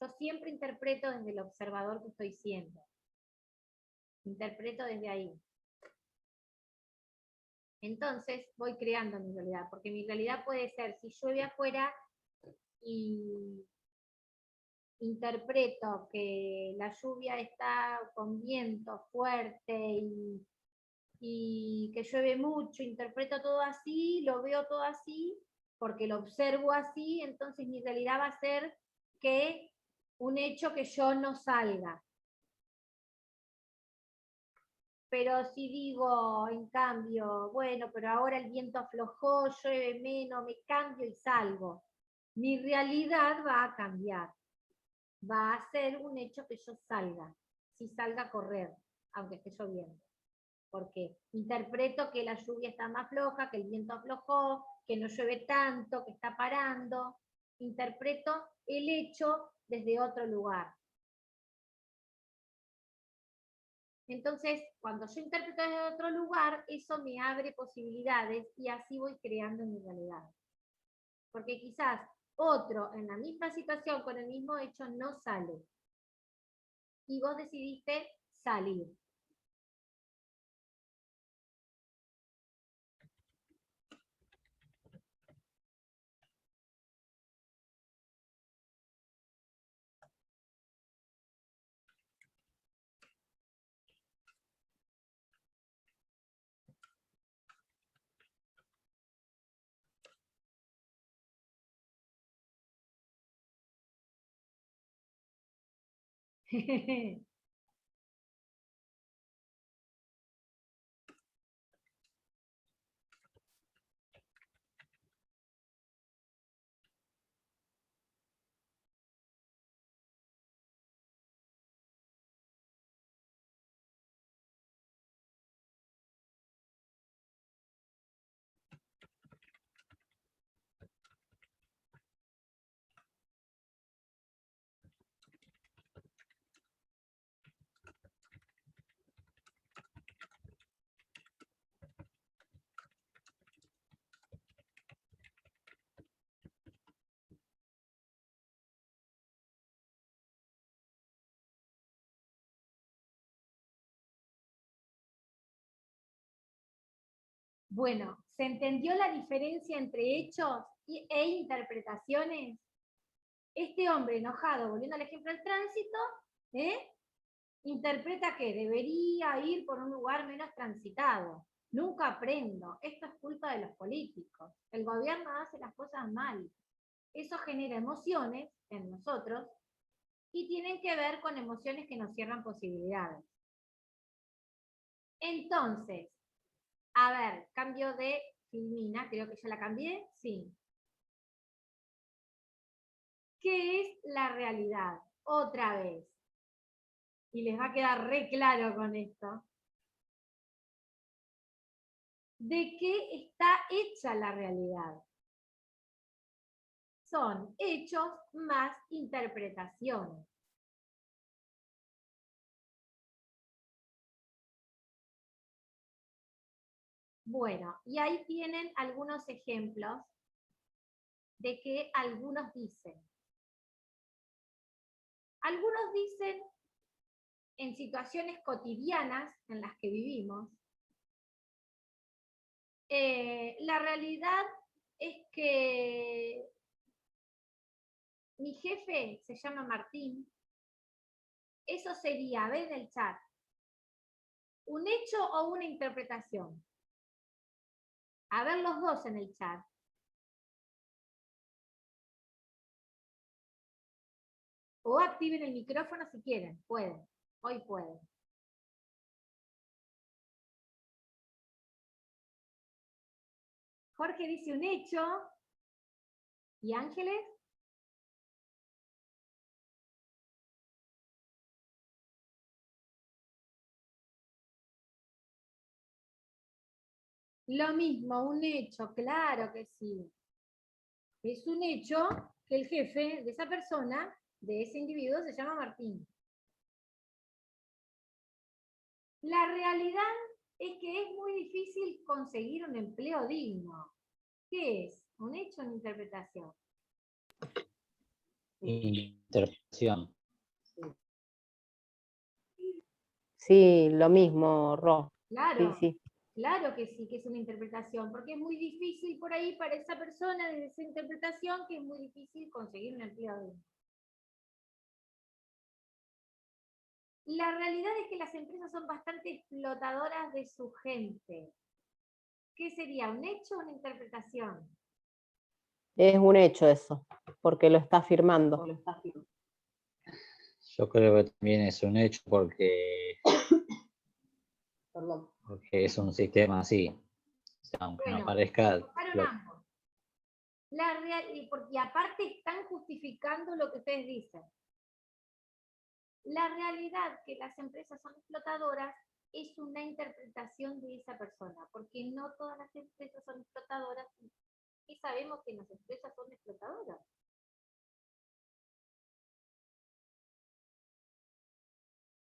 Yo siempre interpreto desde el observador que estoy siendo. interpreto desde ahí. Entonces voy creando mi realidad, porque mi realidad puede ser, si llueve afuera y interpreto que la lluvia está con viento fuerte y que llueve mucho, interpreto todo así, lo veo todo así, porque lo observo así, entonces mi realidad va a ser que un hecho que yo no salga. Pero si digo, en cambio, bueno, pero ahora el viento aflojó, llueve menos, me cambio y salgo, mi realidad va a cambiar. Va a ser un hecho que yo salga, si salga a correr, aunque esté lloviendo. Porque interpreto que la lluvia está más floja, que el viento aflojó, que no llueve tanto, que está parando. Interpreto el hecho desde otro lugar. Entonces, cuando yo interpreto desde otro lugar, eso me abre posibilidades y así voy creando mi realidad. Porque quizás otro en la misma situación, con el mismo hecho, no sale. Y vos decidiste salir. Bueno, ¿se entendió la diferencia entre hechos e interpretaciones? Este hombre enojado, volviendo al ejemplo del tránsito, interpreta que debería ir por un lugar menos transitado. Nunca aprendo. Esto es culpa de los políticos. El gobierno hace las cosas mal. Eso genera emociones en nosotros y tienen que ver con emociones que nos cierran posibilidades. Entonces, a ver, cambio de filmina, creo que ya la cambié, sí. ¿Qué es la realidad? Otra vez. Y les va a quedar re claro con esto. ¿De qué está hecha la realidad? Son hechos más interpretaciones. Bueno, y ahí tienen algunos ejemplos de que algunos dicen. Algunos dicen en situaciones cotidianas en las que vivimos, la realidad es que mi jefe se llama Martín. Eso sería, ven el chat, un hecho o una interpretación. A ver los dos en el chat. O activen el micrófono si quieren, pueden, hoy pueden. Jorge dice un hecho. ¿Y Ángeles? Lo mismo, un hecho, claro que sí. Es un hecho que el jefe de esa persona, de ese individuo, se llama Martín. La realidad es que es muy difícil conseguir un empleo digno. ¿Qué es? ¿Un hecho o una interpretación? Interpretación. Sí, lo mismo, Ro. Claro. Sí, sí. Claro que sí, que es una interpretación, porque es muy difícil por ahí para esa persona desde esa interpretación que es muy difícil conseguir un empleo. La realidad es que las empresas son bastante explotadoras de su gente. ¿Qué sería? ¿Un hecho o una interpretación? Es un hecho eso, porque lo está firmando. Yo creo que también es un hecho porque Perdón. es un sistema así. O sea, aunque no Bueno, parezca, tocaron ambos. Y aparte están justificando lo que ustedes dicen. La realidad que las empresas son explotadoras es una interpretación de esa persona, porque no todas las empresas son explotadoras y sabemos que las empresas son explotadoras.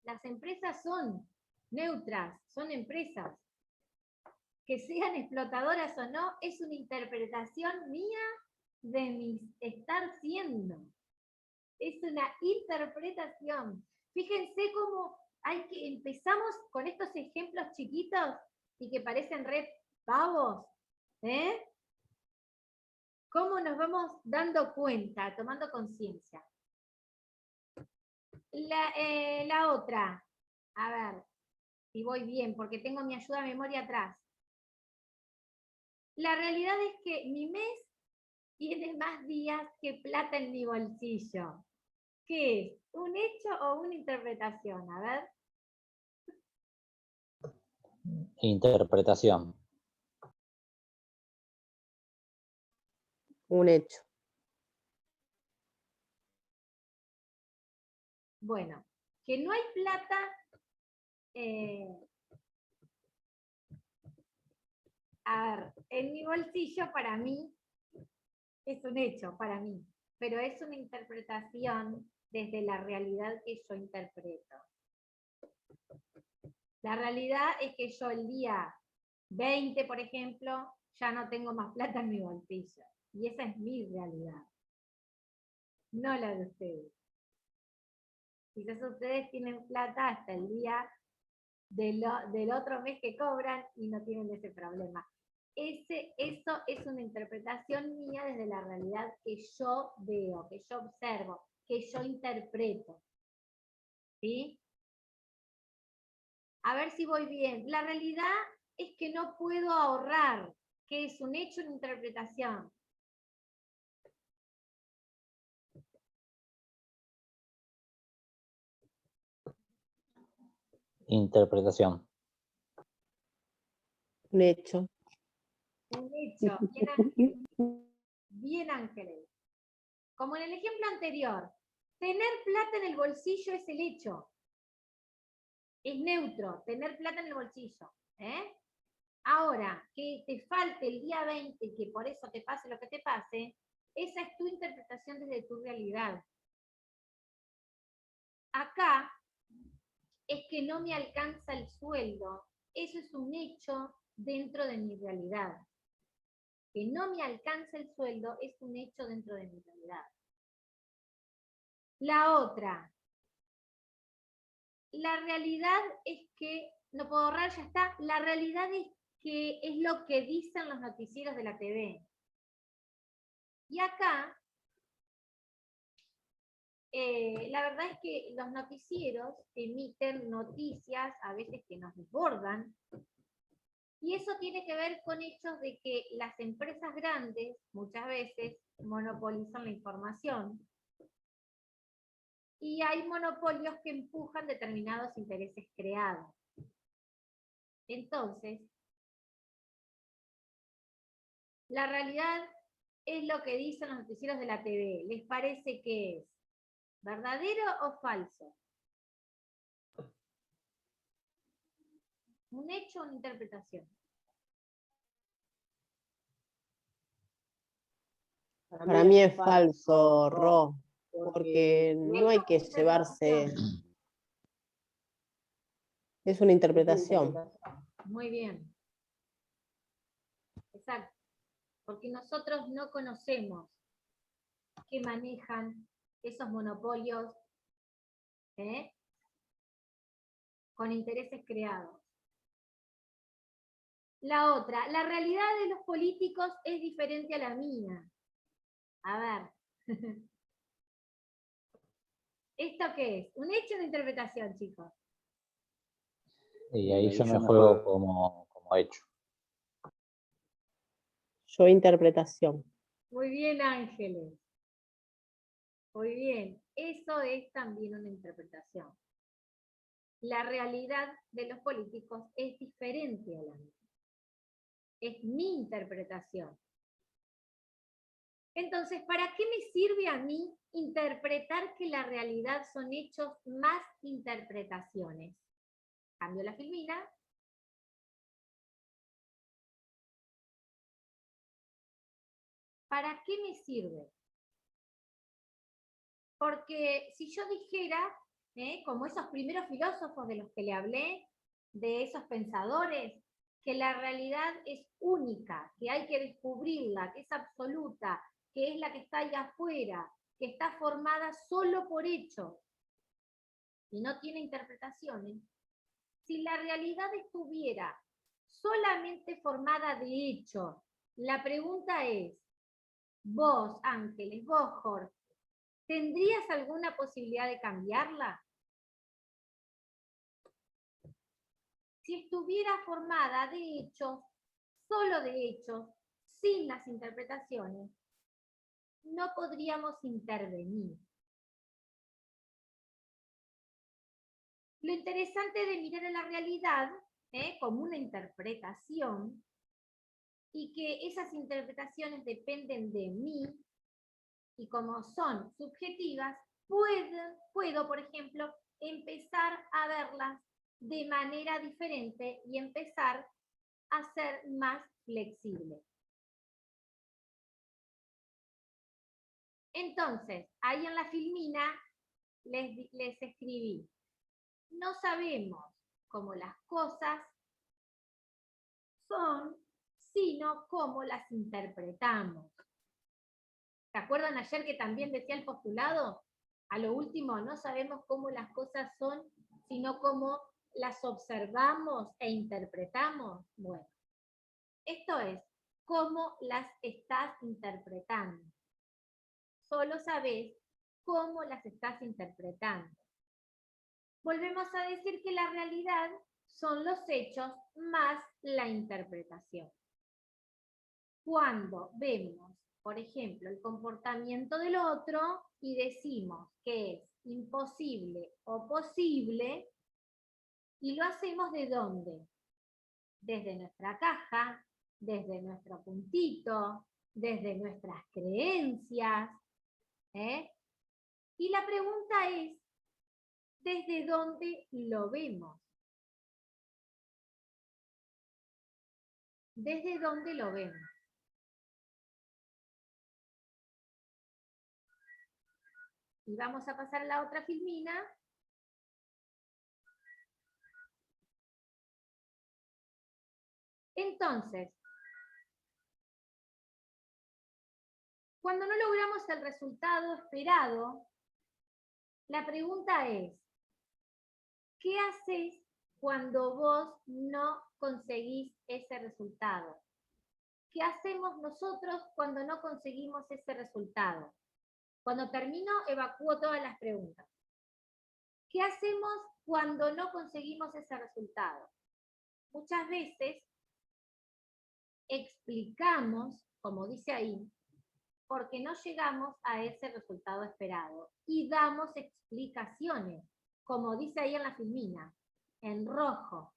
Las empresas son neutras, son empresas. Que sean explotadoras o no, es una interpretación mía de mi estar siendo. Es una interpretación. Fíjense cómo empezamos con estos ejemplos chiquitos y que parecen re pavos, ¿eh? Cómo nos vamos dando cuenta, tomando conciencia. La otra, a ver, si voy bien, porque tengo mi ayuda a memoria atrás. La realidad es que mi mes tiene más días que plata en mi bolsillo. ¿Qué es? ¿Un hecho o una interpretación? A ver. interpretación. Un hecho. Bueno, que no hay plata a ver, en mi bolsillo para mí es un hecho, para mí, pero es una interpretación desde la realidad que yo interpreto. La realidad es que yo el día 20, por ejemplo, ya no tengo más plata en mi bolsillo. Y esa es mi realidad, no la de ustedes. Quizás ustedes tienen plata hasta el día del otro mes que cobran y no tienen ese problema. Eso es una interpretación mía desde la realidad que yo veo, que yo observo, que yo interpreto. ¿Sí? A ver si voy bien. La realidad es que no puedo ahorrar, que es un hecho, una interpretación. Interpretación. Un hecho. Un hecho. Bien, Ángeles. Bien, Ángeles. Como en el ejemplo anterior, tener plata en el bolsillo es el hecho. Es neutro, tener plata en el bolsillo. ¿Eh? Ahora, que te falte el día 20 y que por eso te pase lo que te pase, esa es tu interpretación desde tu realidad. Acá es que no me alcanza el sueldo. Eso es un hecho dentro de mi realidad. Que no me alcanza el sueldo es un hecho dentro de mi realidad. La otra. La realidad es que, no puedo ahorrar, ya está. La realidad es que es lo que dicen los noticieros de la TV. Y acá, la verdad es que los noticieros emiten noticias a veces que nos desbordan. Y eso tiene que ver con hechos de que las empresas grandes muchas veces monopolizan la información. Y hay monopolios que empujan determinados intereses creados. Entonces, la realidad es lo que dicen los noticieros de la TV. ¿Les parece que es verdadero o falso? ¿Un hecho o una interpretación? Para mí es falso, Ro, porque no hay que llevarse... Es una interpretación. Muy bien. Exacto. Porque nosotros no conocemos qué manejan esos monopolios, con intereses creados. La otra, la realidad de los políticos es diferente a la mía. A ver. ¿Esto qué es? Un hecho de interpretación, chicos. Y ahí yo me juego como hecho. Yo interpretación. Muy bien, Ángeles. Muy bien. Eso es también una interpretación. La realidad de los políticos es diferente a la mía. Es mi interpretación. Entonces, ¿para qué me sirve a mí interpretar que la realidad son hechos más interpretaciones? Cambio la filmina. ¿Para qué me sirve? Porque si yo dijera, como esos primeros filósofos de los que le hablé, de esos pensadores, que la realidad es única, que hay que descubrirla, que es absoluta, que es la que está allá afuera, que está formada solo por hechos y no tiene interpretaciones. Si la realidad estuviera solamente formada de hechos, la pregunta es, vos, Ángeles, vos, Jorge, ¿tendrías alguna posibilidad de cambiarla? Si estuviera formada de hechos, solo de hechos, sin las interpretaciones, no podríamos intervenir. Lo interesante de mirar a la realidad como una interpretación y que esas interpretaciones dependen de mí y como son subjetivas, puedo, por ejemplo, empezar a verlas de manera diferente y empezar a ser más flexible. Entonces, ahí en la filmina les escribí, no sabemos cómo las cosas son, sino cómo las interpretamos. ¿Se acuerdan ayer que también decía el postulado? A lo último, no sabemos cómo las cosas son, sino cómo las observamos e interpretamos. Bueno, esto es, cómo las estás interpretando. Solo sabés cómo las estás interpretando. Volvemos a decir que la realidad son los hechos más la interpretación. Cuando vemos, por ejemplo, el comportamiento del otro y decimos que es imposible o posible, y lo hacemos ¿de dónde? Desde nuestra caja, desde nuestro puntito, desde nuestras creencias. Y la pregunta es, ¿desde dónde lo vemos? ¿Desde dónde lo vemos? Y vamos a pasar a la otra filmina. Entonces, cuando no logramos el resultado esperado, la pregunta es, ¿qué haces cuando vos no conseguís ese resultado? ¿Qué hacemos nosotros cuando no conseguimos ese resultado? Cuando termino, evacúo todas las preguntas. ¿Qué hacemos cuando no conseguimos ese resultado? Muchas veces explicamos, como dice ahí, porque no llegamos a ese resultado esperado. Y damos explicaciones, como dice ahí en la filmina, en rojo.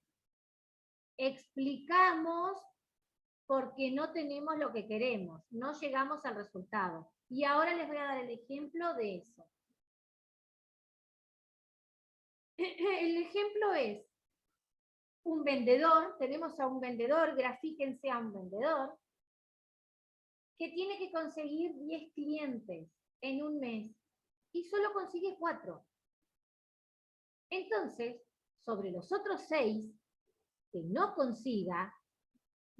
Explicamos porque no tenemos lo que queremos, no llegamos al resultado. Y ahora les voy a dar el ejemplo de eso. El ejemplo es un vendedor, tenemos a un vendedor, grafíquense a un vendedor, que tiene que conseguir 10 clientes en un mes y solo consigue 4. Entonces, sobre los otros 6 que no consiga,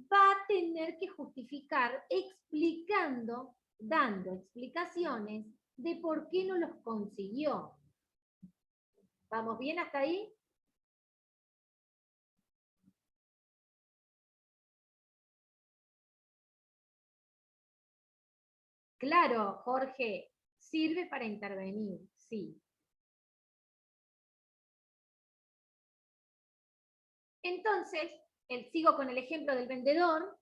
va a tener que justificar explicando, dando explicaciones de por qué no los consiguió. ¿Vamos bien hasta ahí? Claro, Jorge, sirve para intervenir, sí. Entonces, sigo con el ejemplo del vendedor,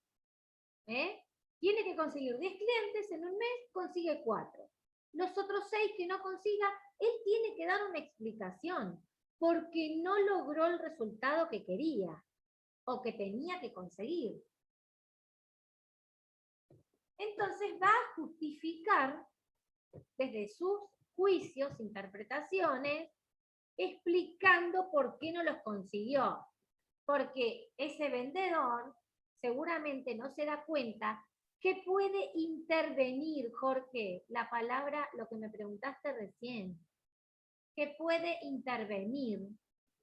tiene que conseguir 10 clientes, en un mes consigue 4. Los otros 6 que no consiga, él tiene que dar una explicación, porque no logró el resultado que quería o que tenía que conseguir. Entonces va a justificar desde sus juicios, interpretaciones, explicando por qué no los consiguió. Porque ese vendedor seguramente no se da cuenta que puede intervenir, Jorge, la palabra, lo que me preguntaste recién, que puede intervenir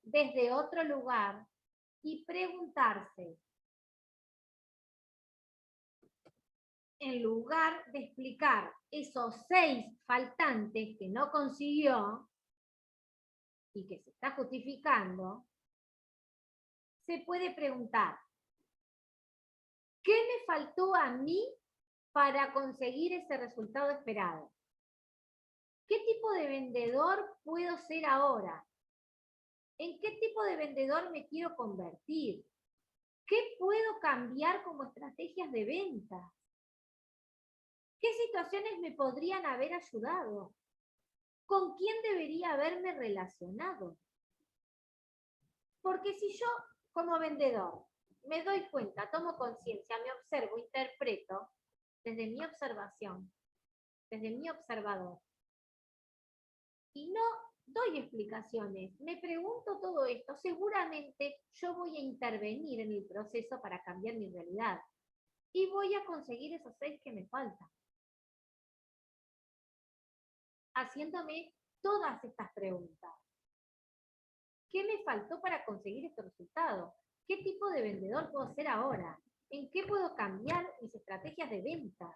desde otro lugar y preguntarse, en lugar de explicar esos 6 faltantes que no consiguió y que se está justificando, se puede preguntar, ¿qué me faltó a mí para conseguir ese resultado esperado? ¿Qué tipo de vendedor puedo ser ahora? ¿En qué tipo de vendedor me quiero convertir? ¿Qué puedo cambiar como estrategias de venta? ¿Qué situaciones me podrían haber ayudado? ¿Con quién debería haberme relacionado? Porque si yo, como vendedor, me doy cuenta, tomo conciencia, me observo, interpreto, desde mi observación, desde mi observador, y no doy explicaciones, me pregunto todo esto, seguramente yo voy a intervenir en el proceso para cambiar mi realidad. Y voy a conseguir esos 6 que me faltan. Haciéndome todas estas preguntas. ¿Qué me faltó para conseguir este resultado? ¿Qué tipo de vendedor puedo ser ahora? ¿En qué puedo cambiar mis estrategias de venta?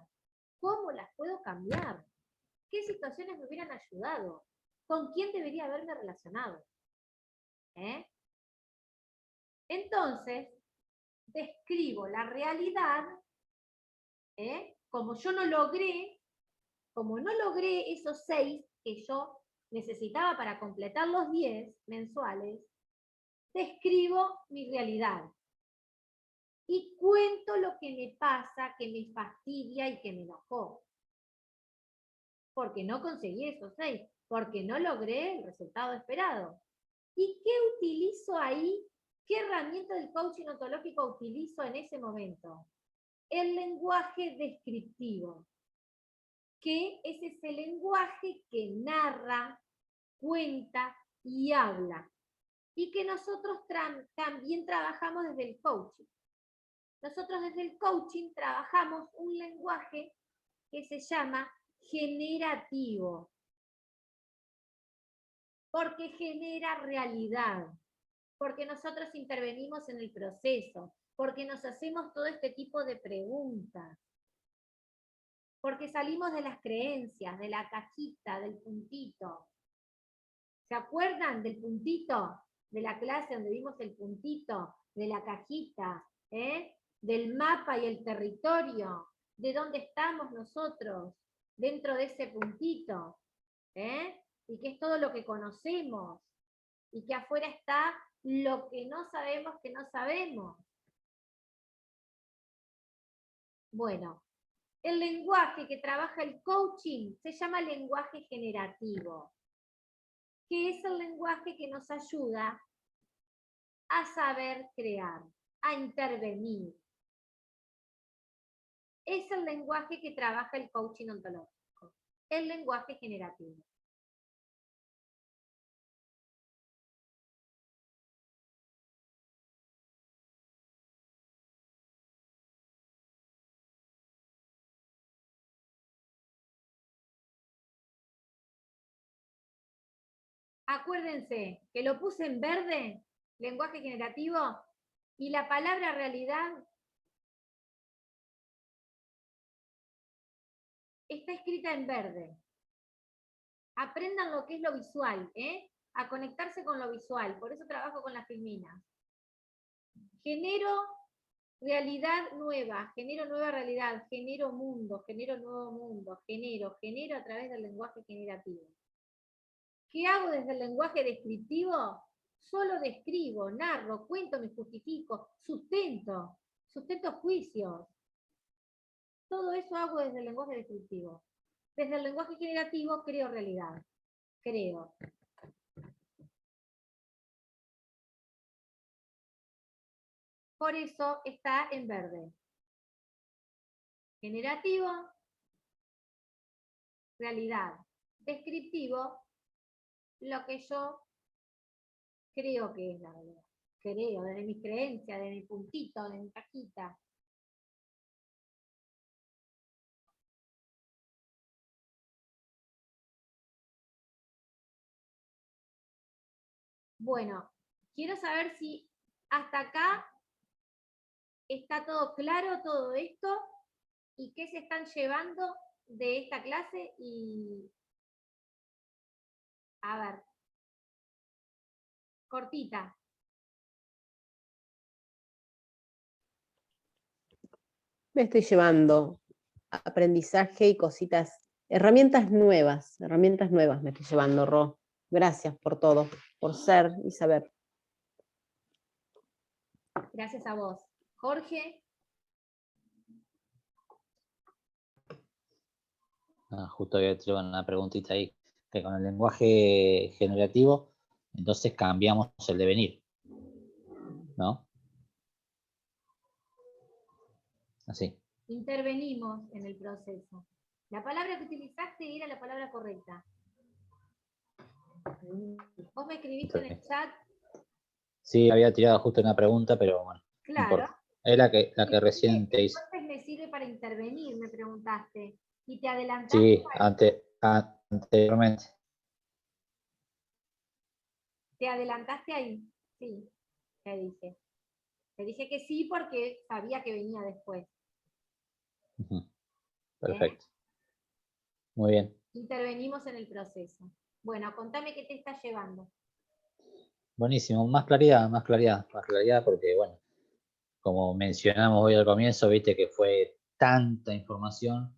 ¿Cómo las puedo cambiar? ¿Qué situaciones me hubieran ayudado? ¿Con quién debería haberme relacionado? Entonces, describo la realidad, como no logré esos 6 que yo necesitaba para completar los 10 mensuales, describo mi realidad. Y cuento lo que me pasa, que me fastidia y que me enojó. Porque no conseguí esos 6, porque no logré el resultado esperado. ¿Y qué utilizo ahí? ¿Qué herramienta del coaching ontológico utilizo en ese momento? El lenguaje descriptivo, que es ese lenguaje que narra, cuenta y habla. Y que nosotros también trabajamos desde el coaching. Nosotros desde el coaching trabajamos un lenguaje que se llama generativo. Porque genera realidad. Porque nosotros intervenimos en el proceso. Porque nos hacemos todo este tipo de preguntas. Porque salimos de las creencias, de la cajita, del puntito. ¿Se acuerdan del puntito? De la clase donde vimos el puntito, de la cajita, del mapa y el territorio, de dónde estamos nosotros, dentro de ese puntito, y que es todo lo que conocemos, y que afuera está lo que no sabemos que no sabemos. Bueno, el lenguaje que trabaja el coaching se llama lenguaje generativo, que es el lenguaje que nos ayuda a saber crear, a intervenir. Es el lenguaje que trabaja el coaching ontológico, el lenguaje generativo. Acuérdense que lo puse en verde, lenguaje generativo, y la palabra realidad está escrita en verde. Aprendan lo que es lo visual, a conectarse con lo visual. Por eso trabajo con las filminas. Genero Realidad nueva, genero nueva realidad, genero mundo, genero nuevo mundo, genero a través del lenguaje generativo. ¿Qué hago desde el lenguaje descriptivo? Solo describo, narro, cuento, me justifico, sustento juicios. Todo eso hago desde el lenguaje descriptivo. Desde el lenguaje generativo creo realidad. Creo. Por eso está en verde. Generativo, realidad. Descriptivo, lo que yo creo que es la realidad. Creo, desde mis creencias, desde mi puntito, de mi cajita. Bueno, quiero saber si hasta acá está todo claro, todo esto, y qué se están llevando de esta clase. Y a ver, cortita. Me estoy llevando aprendizaje y cositas, herramientas nuevas me estoy llevando, Ro. Gracias por todo, por ser y saber. Gracias a vos. Jorge. Justo había hecho una preguntita ahí, que con el lenguaje generativo, entonces cambiamos el devenir, ¿no? Así. Intervenimos en el proceso. La palabra que utilizaste era la palabra correcta. Vos me escribiste en el chat. Sí, había tirado justo una pregunta, pero bueno, Claro. no importa. Es la que recién te hice. Entonces me sirve para intervenir, me preguntaste. Y te adelantaste. Sí, anteriormente. Te adelantaste ahí. Sí, te dije. Te dije que sí porque sabía que venía después. Perfecto. Muy bien. Intervenimos en el proceso. Bueno, contame qué te está llevando. Buenísimo, más claridad porque, bueno, como mencionamos hoy al comienzo, viste que fue tanta información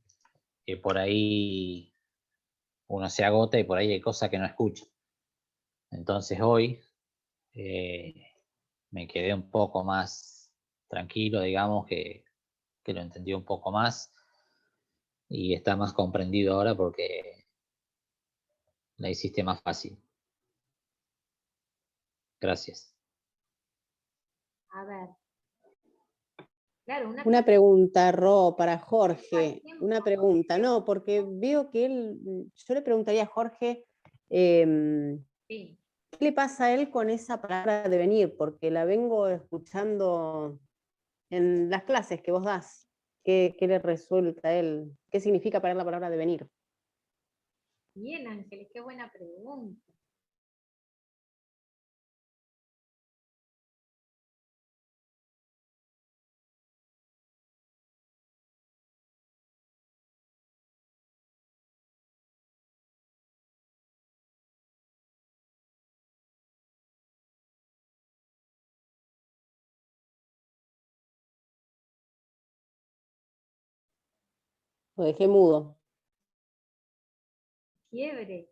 que por ahí uno se agota y por ahí hay cosas que no escucha. Entonces hoy me quedé un poco más tranquilo, digamos, que lo entendí un poco más y está más comprendido ahora porque la hiciste más fácil. Gracias. A ver. Claro, Una pregunta, Ro, para Jorge. Una pregunta, no, porque veo que él, yo le preguntaría a Jorge, sí. ¿qué le pasa a él con esa palabra de venir? Porque la vengo escuchando en las clases que vos das. ¿Qué le resulta a él? ¿Qué significa para él la palabra de venir? Bien, Ángeles, qué buena pregunta. Lo dejé mudo. Quiebre.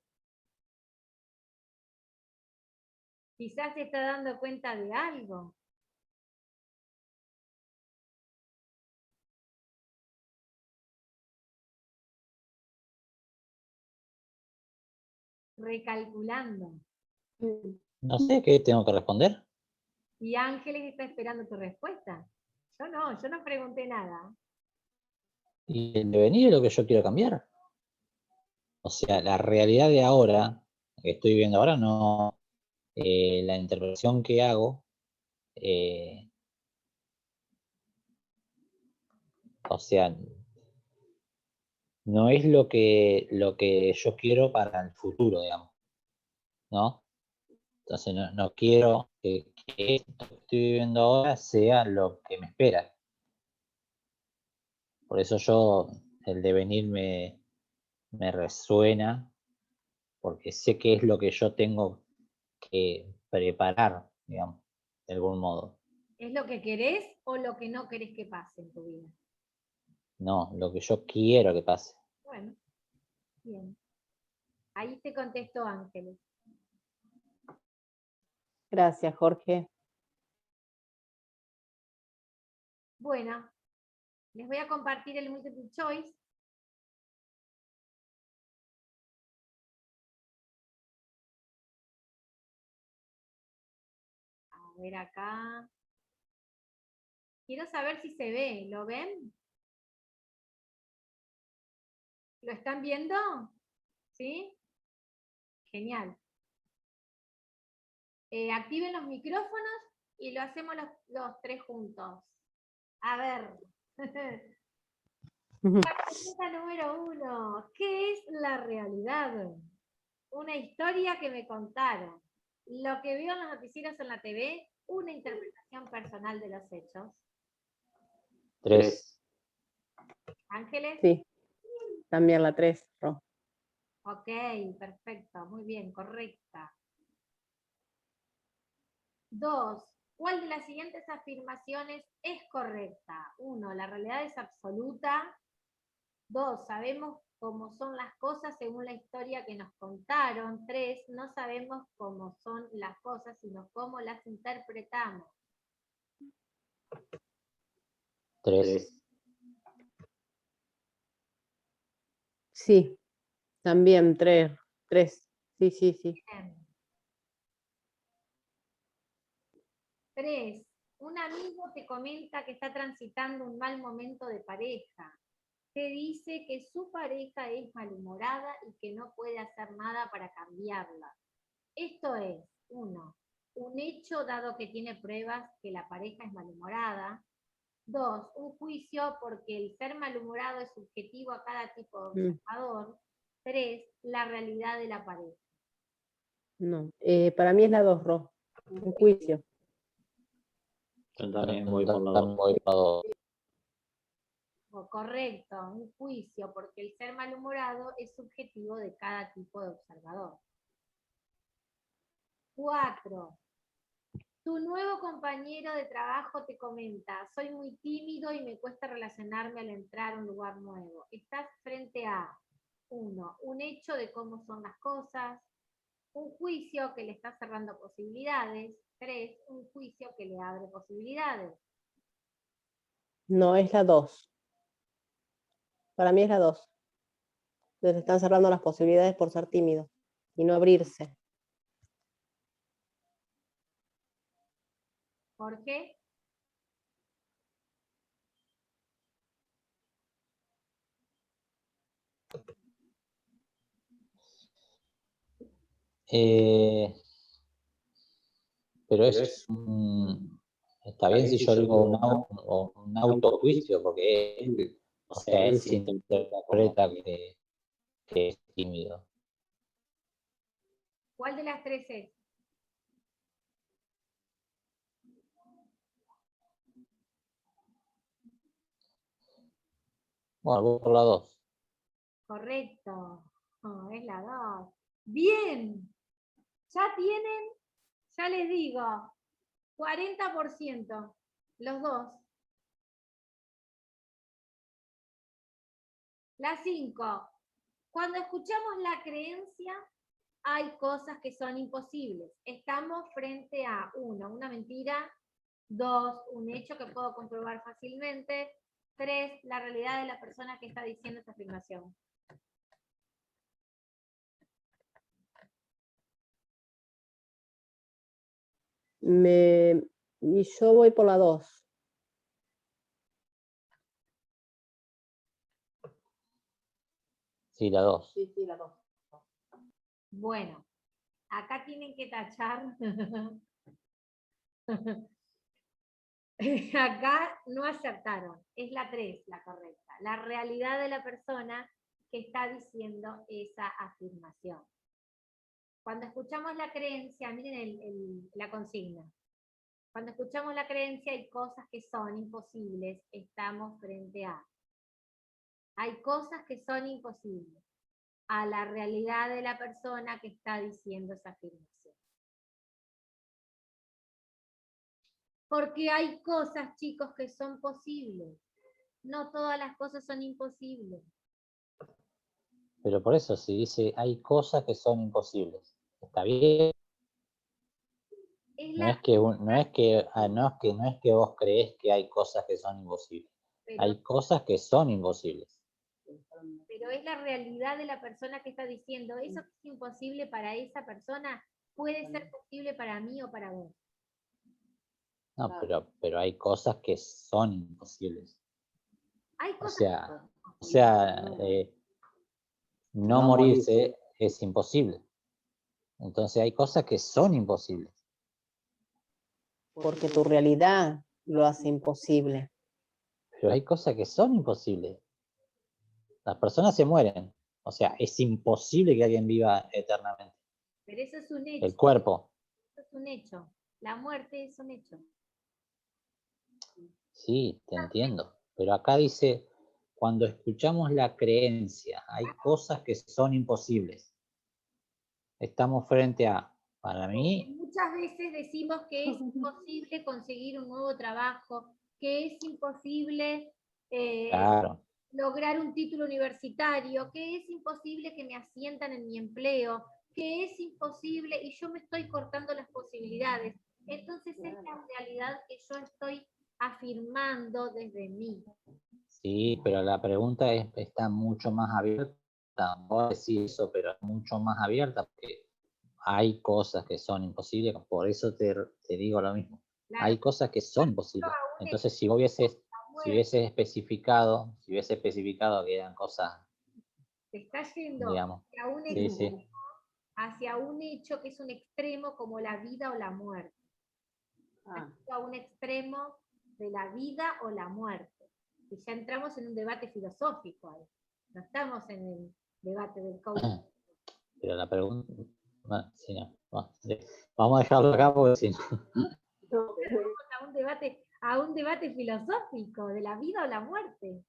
Quizás se está dando cuenta de algo. Recalculando. No sé qué tengo que responder. Y Ángeles está esperando tu respuesta. Yo no pregunté nada. Y el devenir es lo que yo quiero cambiar. O sea, la realidad de ahora, que estoy viviendo ahora, no. La interpretación que hago, o sea, no es lo que yo quiero para el futuro, digamos, ¿no? Entonces no quiero que esto que estoy viviendo ahora sea lo que me espera. Por eso el devenir me resuena, porque sé que es lo que yo tengo que preparar, digamos, de algún modo. ¿Es lo que querés o lo que no querés que pase en tu vida? No, lo que yo quiero que pase. Bueno, bien. Ahí te contesto Ángeles. Gracias, Jorge. Bueno, les voy a compartir el multiple choice. A ver acá. Quiero saber si se ve. ¿Lo ven? ¿Lo están viendo? ¿Sí? Genial. Activen los micrófonos y lo hacemos los tres juntos. A ver. La pregunta número 1. ¿Qué es la realidad? Una historia que me contaron. Lo que veo en los noticieros en la TV, una interpretación personal de los hechos. 3. Ángeles. Sí, también la 3, Ro. Ok, perfecto, muy bien, correcta. 2. ¿Cuál de las siguientes afirmaciones es correcta? 1. La realidad es absoluta. 2. Sabemos cómo son las cosas según la historia que nos contaron. 3. No sabemos cómo son las cosas, sino cómo las interpretamos. 3. Sí, también 3. Sí, sí, sí. Bien. 3. Un amigo te comenta que está transitando un mal momento de pareja. Te dice que su pareja es malhumorada y que no puede hacer nada para cambiarla. Esto es, 1. Un hecho dado que tiene pruebas que la pareja es malhumorada. 2. Un juicio porque el ser malhumorado es subjetivo a cada tipo de observador. 3. La realidad de la pareja. No, para mí es la 2, Ro. Un juicio. Yo también voy por la 2. Correcto, un juicio porque el ser malhumorado es subjetivo de cada tipo de observador. 4. Tu nuevo compañero de trabajo te comenta, soy muy tímido y me cuesta relacionarme al entrar a un lugar nuevo. Estás frente a 1. Un hecho de cómo son las cosas. Un juicio que le está cerrando posibilidades. 3. Un juicio que le abre posibilidades. No, es la 2. Para mí es la 2. Les están cerrando las posibilidades por ser tímido y no abrirse. Jorge. Pero está bien si yo digo un autojuicio, porque él, o sea, él se interpreta que es tímido. ¿Cuál de las 3 es? Bueno, voy por la 2. Correcto. Oh, es la 2. Bien. Ya tienen, ya les digo, 40%. Los dos. La 5. Cuando escuchamos la creencia, hay cosas que son imposibles. Estamos frente a 1, una mentira. 2, un hecho que puedo comprobar fácilmente. 3, la realidad de la persona que está diciendo esta afirmación. Y yo voy por la 2. Sí, la 2. Sí, la 2. Bueno, acá tienen que tachar. Acá no acertaron. Es la 3 la correcta. La realidad de la persona que está diciendo esa afirmación. Cuando escuchamos la creencia, miren la consigna. Cuando escuchamos la creencia hay cosas que son imposibles, estamos frente a. Hay cosas que son imposibles a la realidad de la persona que está diciendo esa afirmación. Porque hay cosas, chicos, que son posibles. No todas las cosas son imposibles. Pero por eso, si dice hay cosas que son imposibles, está bien. Es No la, es que, no es que, no es que vos creés que hay cosas que son imposibles. pero, Hay cosas que son imposibles. pero es la realidad de la persona que está diciendo, eso que es imposible para esa persona puede ser posible para mí o para vos. No, pero hay cosas que son imposibles. Hay O cosas sea, no morirse es imposible. Entonces hay cosas que son imposibles. Porque tu realidad lo hace imposible. Pero hay cosas que son imposibles. Las personas se mueren. O sea, es imposible que alguien viva eternamente. pero eso es un hecho. El cuerpo. Eso es un hecho. La muerte es un hecho. Sí, te entiendo. Pero acá dice, cuando escuchamos la creencia, hay cosas que son imposibles. Estamos frente a, para mí, Muchas veces decimos que es imposible conseguir un nuevo trabajo, que es imposible claro, lograr un título universitario, que es imposible que me asciendan en mi empleo, que es imposible y yo me estoy cortando las posibilidades. Entonces es la realidad que yo estoy afirmando desde mí. sí, pero la pregunta está mucho más abierta. No voy a decir eso, pero es mucho más abierta porque hay cosas que son imposibles, por eso te digo lo mismo. Claro, Hay cosas que son imposibles. Entonces, si hubieses especificado que eran cosas, se está yendo digamos, hacia un sí, sí. extremo, hacia un hecho que es un extremo como la vida o la muerte. A un extremo de la vida o la muerte. Y ya entramos en un debate filosófico ahí. No estamos en el debate del coaching. Pero la pregunta, bueno, sí, no, bueno, vamos a dejarlo acá porque si no. A un debate filosófico de la vida o la muerte.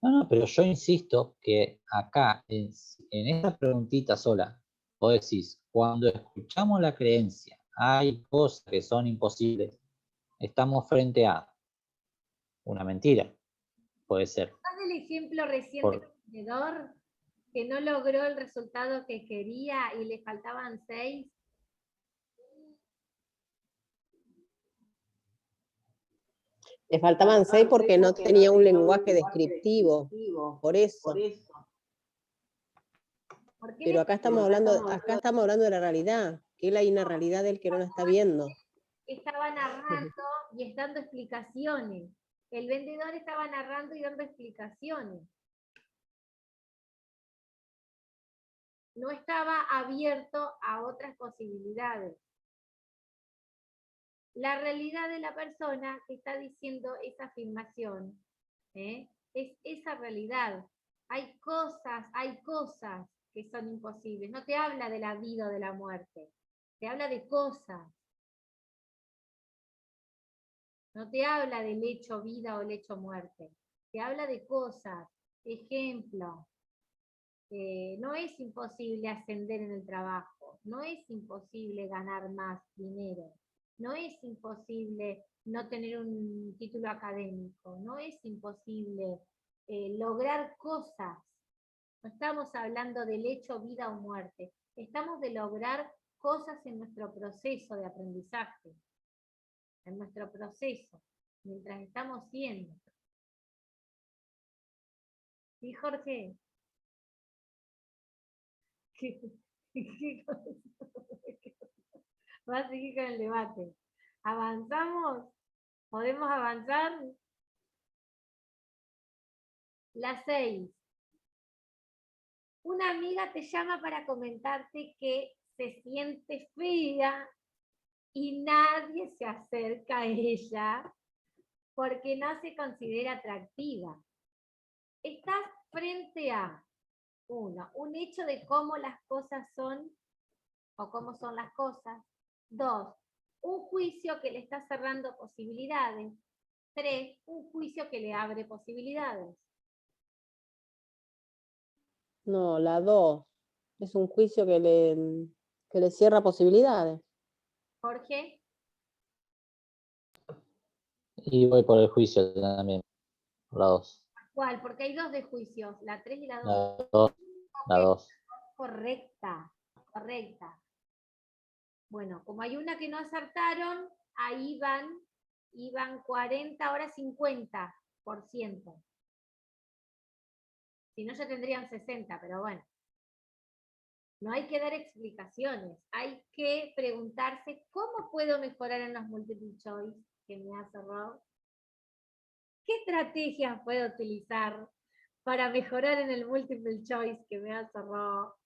No, pero yo insisto que acá, en esta preguntita sola, vos decís, cuando escuchamos la creencia, hay cosas que son imposibles, estamos frente a una mentira, puede ser. ¿Estás del ejemplo recién del Por, vendedor que no logró el resultado que quería y le faltaban 6? Le faltaban 6 porque no tenía un lenguaje descriptivo, por eso. Pero acá estamos hablando de la realidad, que él hay una realidad del que no la está viendo. Estaba narrando y dando explicaciones. El vendedor estaba narrando y dando explicaciones. No estaba abierto a otras posibilidades. La realidad de la persona que está diciendo esa afirmación es esa realidad. Hay cosas que son imposibles. No te habla de la vida o de la muerte. Te habla de cosas. No te habla del hecho vida o el hecho muerte. Te habla de cosas. Ejemplo, no es imposible ascender en el trabajo. No es imposible ganar más dinero. No es imposible no tener un título académico. No es imposible lograr cosas. No estamos hablando del hecho vida o muerte. Estamos de lograr cosas en nuestro proceso de aprendizaje. En nuestro proceso. Mientras estamos siendo. ¿Sí, Jorge? Va a seguir con el debate. ¿Avanzamos? ¿Podemos avanzar? La 6. Una amiga te llama para comentarte que se siente fea y nadie se acerca a ella porque no se considera atractiva. Estás frente a, un hecho de cómo las cosas son o cómo son las cosas. 2, un juicio que le está cerrando posibilidades. 3, un juicio que le abre posibilidades. No, la 2 es un juicio que le cierra posibilidades. Jorge, Y voy por el juicio también, la 2. ¿Cuál? Porque hay dos de juicios, la 3 y la 2. La 2. La 2. Correcta, correcta. Bueno, como hay una que no acertaron, ahí iban 40, ahora 50%. Si no, ya tendrían 60, pero bueno. No hay que dar explicaciones, hay que preguntarse cómo puedo mejorar en los multiple choice que me hace Rob. ¿Qué estrategias puedo utilizar para mejorar en el multiple choice que me hace Rob?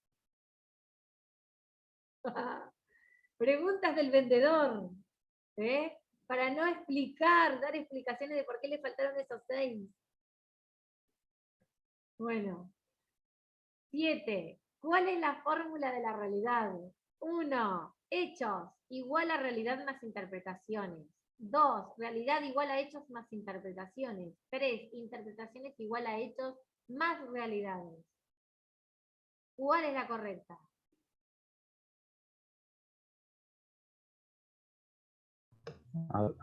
Preguntas del vendedor, ¿eh? Para no dar explicaciones de por qué le faltaron esos 6. Bueno. 7. ¿Cuál es la fórmula de la realidad? 1. Hechos igual a realidad más interpretaciones. 2. Realidad igual a hechos más interpretaciones. 3. Interpretaciones igual a hechos más realidades. ¿Cuál es la correcta?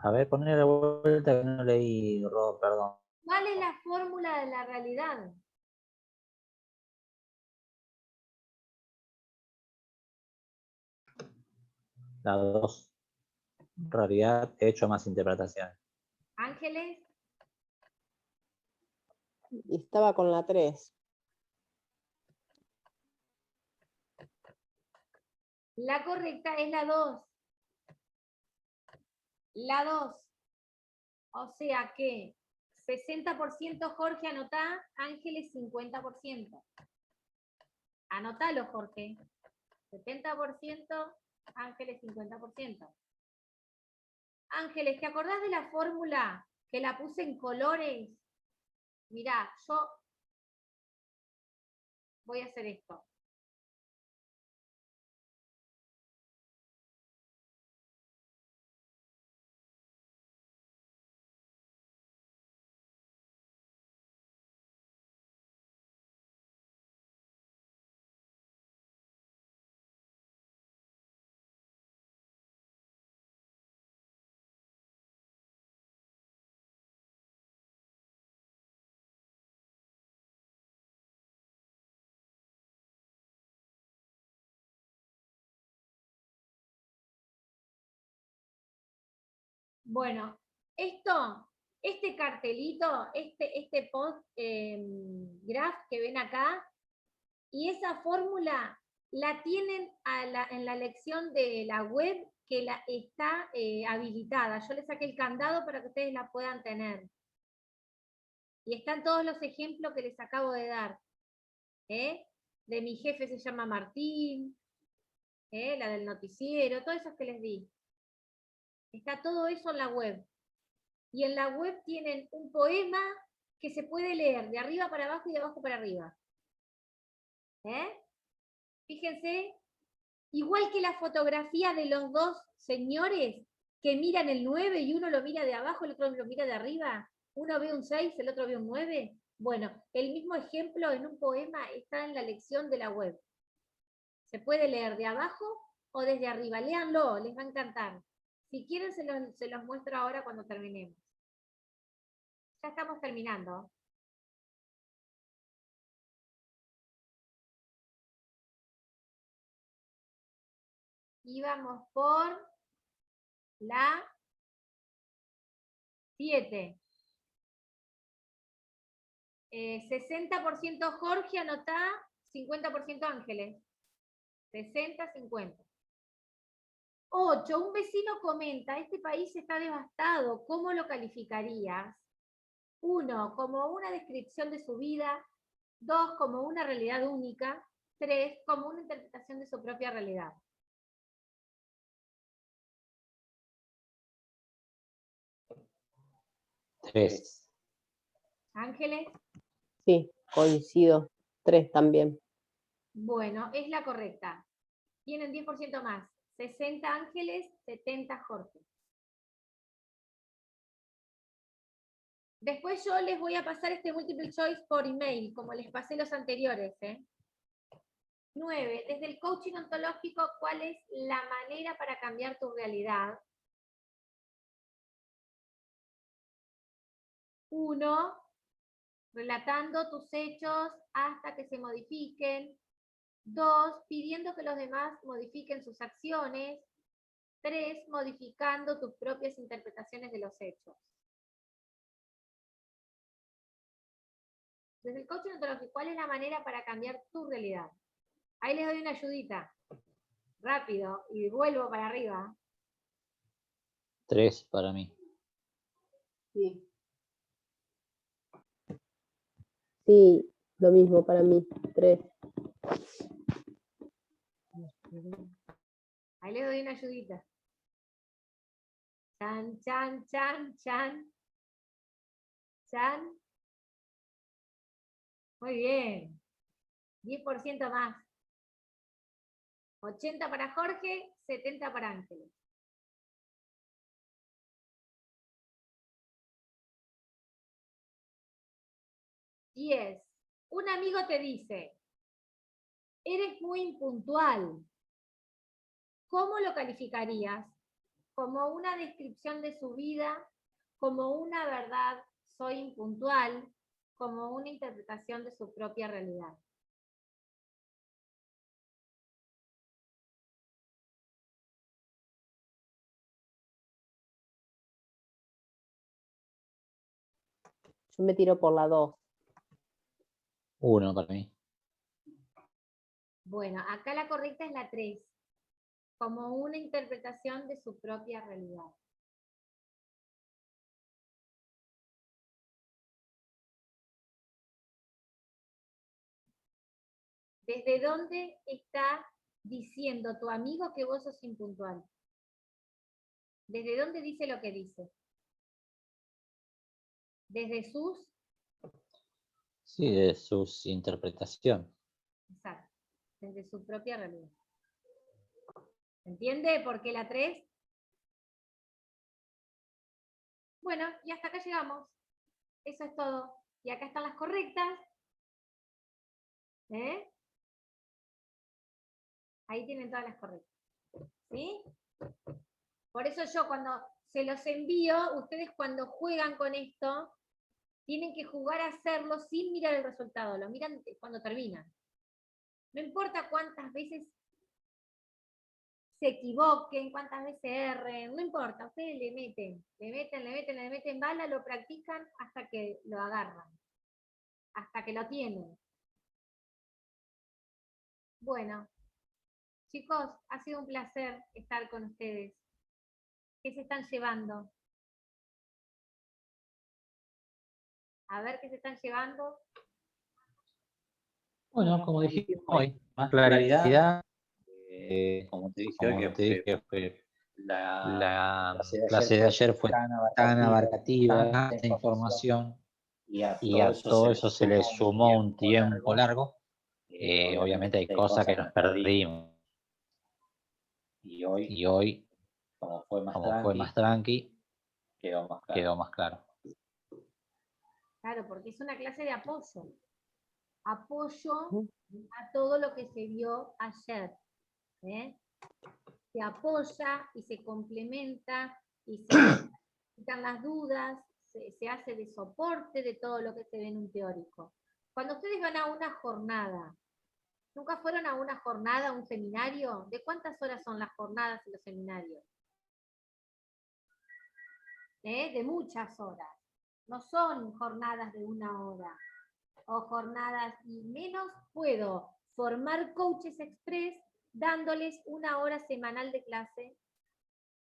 A ver, ponle de vuelta que no leí, Rob, perdón. ¿Cuál es la fórmula de la realidad? La 2. Realidad, hecho más interpretaciones. Ángeles, Y estaba con la 3. la correcta es la 2. La 2. O sea que 60% Jorge anotá, Ángeles 50%. Anotalo, Jorge. 70%, Ángeles 50%. Ángeles, ¿te acordás de la fórmula que la puse en colores? Mirá, yo voy a hacer esto. Bueno, este cartelito, este post graph que ven acá, y esa fórmula la tienen en la lección de la web que está habilitada. Yo le saqué el candado para que ustedes la puedan tener. Y están todos los ejemplos que les acabo de dar. De mi jefe se llama Martín, la del noticiero, todos esos que les di. Está todo eso en la web. Y en la web tienen un poema que se puede leer de arriba para abajo y de abajo para arriba. Fíjense, igual que la fotografía de los dos señores que miran el 9 y uno lo mira de abajo, el otro lo mira de arriba, uno ve un 6, el otro ve un 9. Bueno, el mismo ejemplo en un poema está en la lección de la web. Se puede leer de abajo o desde arriba. Léanlo, les va a encantar. Si quieren se los muestro ahora cuando terminemos. Ya estamos terminando. Y vamos por la 7. 60% Jorge, anotá, 50% Ángeles. 60-50. 8. Un vecino comenta, este país está devastado, ¿cómo lo calificarías? 1. Como una descripción de su vida. 2. Como una realidad única. 3. Como una interpretación de su propia realidad. Tres. Ángeles. Sí, coincido. 3 también. Bueno, es la correcta. Tienen 10% más. 60 Ángeles, 70 Jorge. Después yo les voy a pasar este multiple choice por email, como les pasé los anteriores. 9. Desde el coaching ontológico, ¿cuál es la manera para cambiar tu realidad? 1, relatando tus hechos hasta que se modifiquen. 2, pidiendo que los demás modifiquen sus acciones. 3, modificando tus propias interpretaciones de los hechos. Desde el coaching ontológico, ¿cuál es la manera para cambiar tu realidad? Ahí les doy una ayudita. Rápido, y vuelvo para arriba. 3 para mí. Sí. Sí, lo mismo para mí. 3. Ahí les doy una ayudita. Chan, chan, chan, chan. Chan. Muy bien. 10% más. 80 para Jorge, 70 para Ángeles. Yes. Un amigo te dice, eres muy impuntual. ¿Cómo lo calificarías? ¿Como una descripción de su vida? ¿Como una verdad, soy impuntual? ¿Como una interpretación de su propia realidad? Yo me tiro por la 2. 1 para mí. Bueno, acá la correcta es la 3. Como una interpretación de su propia realidad. ¿Desde dónde está diciendo tu amigo que vos sos impuntual? ¿Desde dónde dice lo que dice? ¿Desde sus? Sí, de sus interpretaciones. Exacto. Desde su propia realidad. ¿Entiende por qué la 3? Bueno, y hasta acá llegamos. Eso es todo. Y acá están las correctas. ¿Eh? Ahí tienen todas las correctas. ¿Sí? Por eso yo cuando se los envío, ustedes cuando juegan con esto, tienen que jugar a hacerlo sin mirar el resultado. Lo miran cuando terminan. No importa cuántas veces se equivoquen, cuántas veces erren, no importa, ustedes le meten bala, lo practican hasta que lo agarran, hasta que lo tienen. Bueno, chicos, ha sido un placer estar con ustedes. ¿Qué se están llevando? A ver qué se están llevando. Bueno, como dijimos hoy, más claridad. Como te dije Como hoy, te dije, la clase clase de ayer fue tan abarcativa, tanta información, información, y a todo eso se le sumó un tiempo largo. obviamente hay cosas que nos perdimos. Y hoy, como fue como fue más tranqui, quedó más claro. Claro, porque es una clase de apoyo. Apoyo a todo lo que se vio ayer. ¿Eh? Se apoya y se complementa y se quitan las dudas, se hace de soporte de todo lo que se ve en un teórico. Cuando ustedes van a una jornada, ¿nunca fueron a una jornada, a un seminario? ¿De cuántas horas son las jornadas y los seminarios? De muchas horas. No son jornadas de 1 hora. O jornadas, y menos puedo formar coaches express dándoles 1 hora semanal de clase.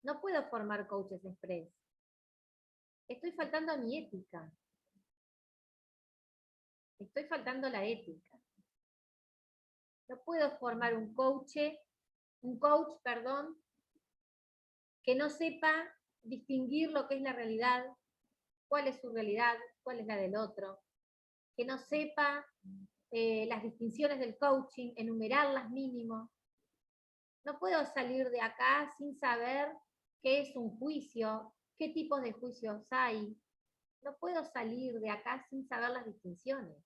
No puedo formar coaches express. Estoy faltando a mi ética. Estoy faltando a la ética. No puedo formar un coach, que no sepa distinguir lo que es la realidad, cuál es su realidad, cuál es la del otro, que no sepa las distinciones del coaching, enumerarlas mínimo. No puedo salir de acá sin saber qué es un juicio, qué tipos de juicios hay. No puedo salir de acá sin saber las distinciones,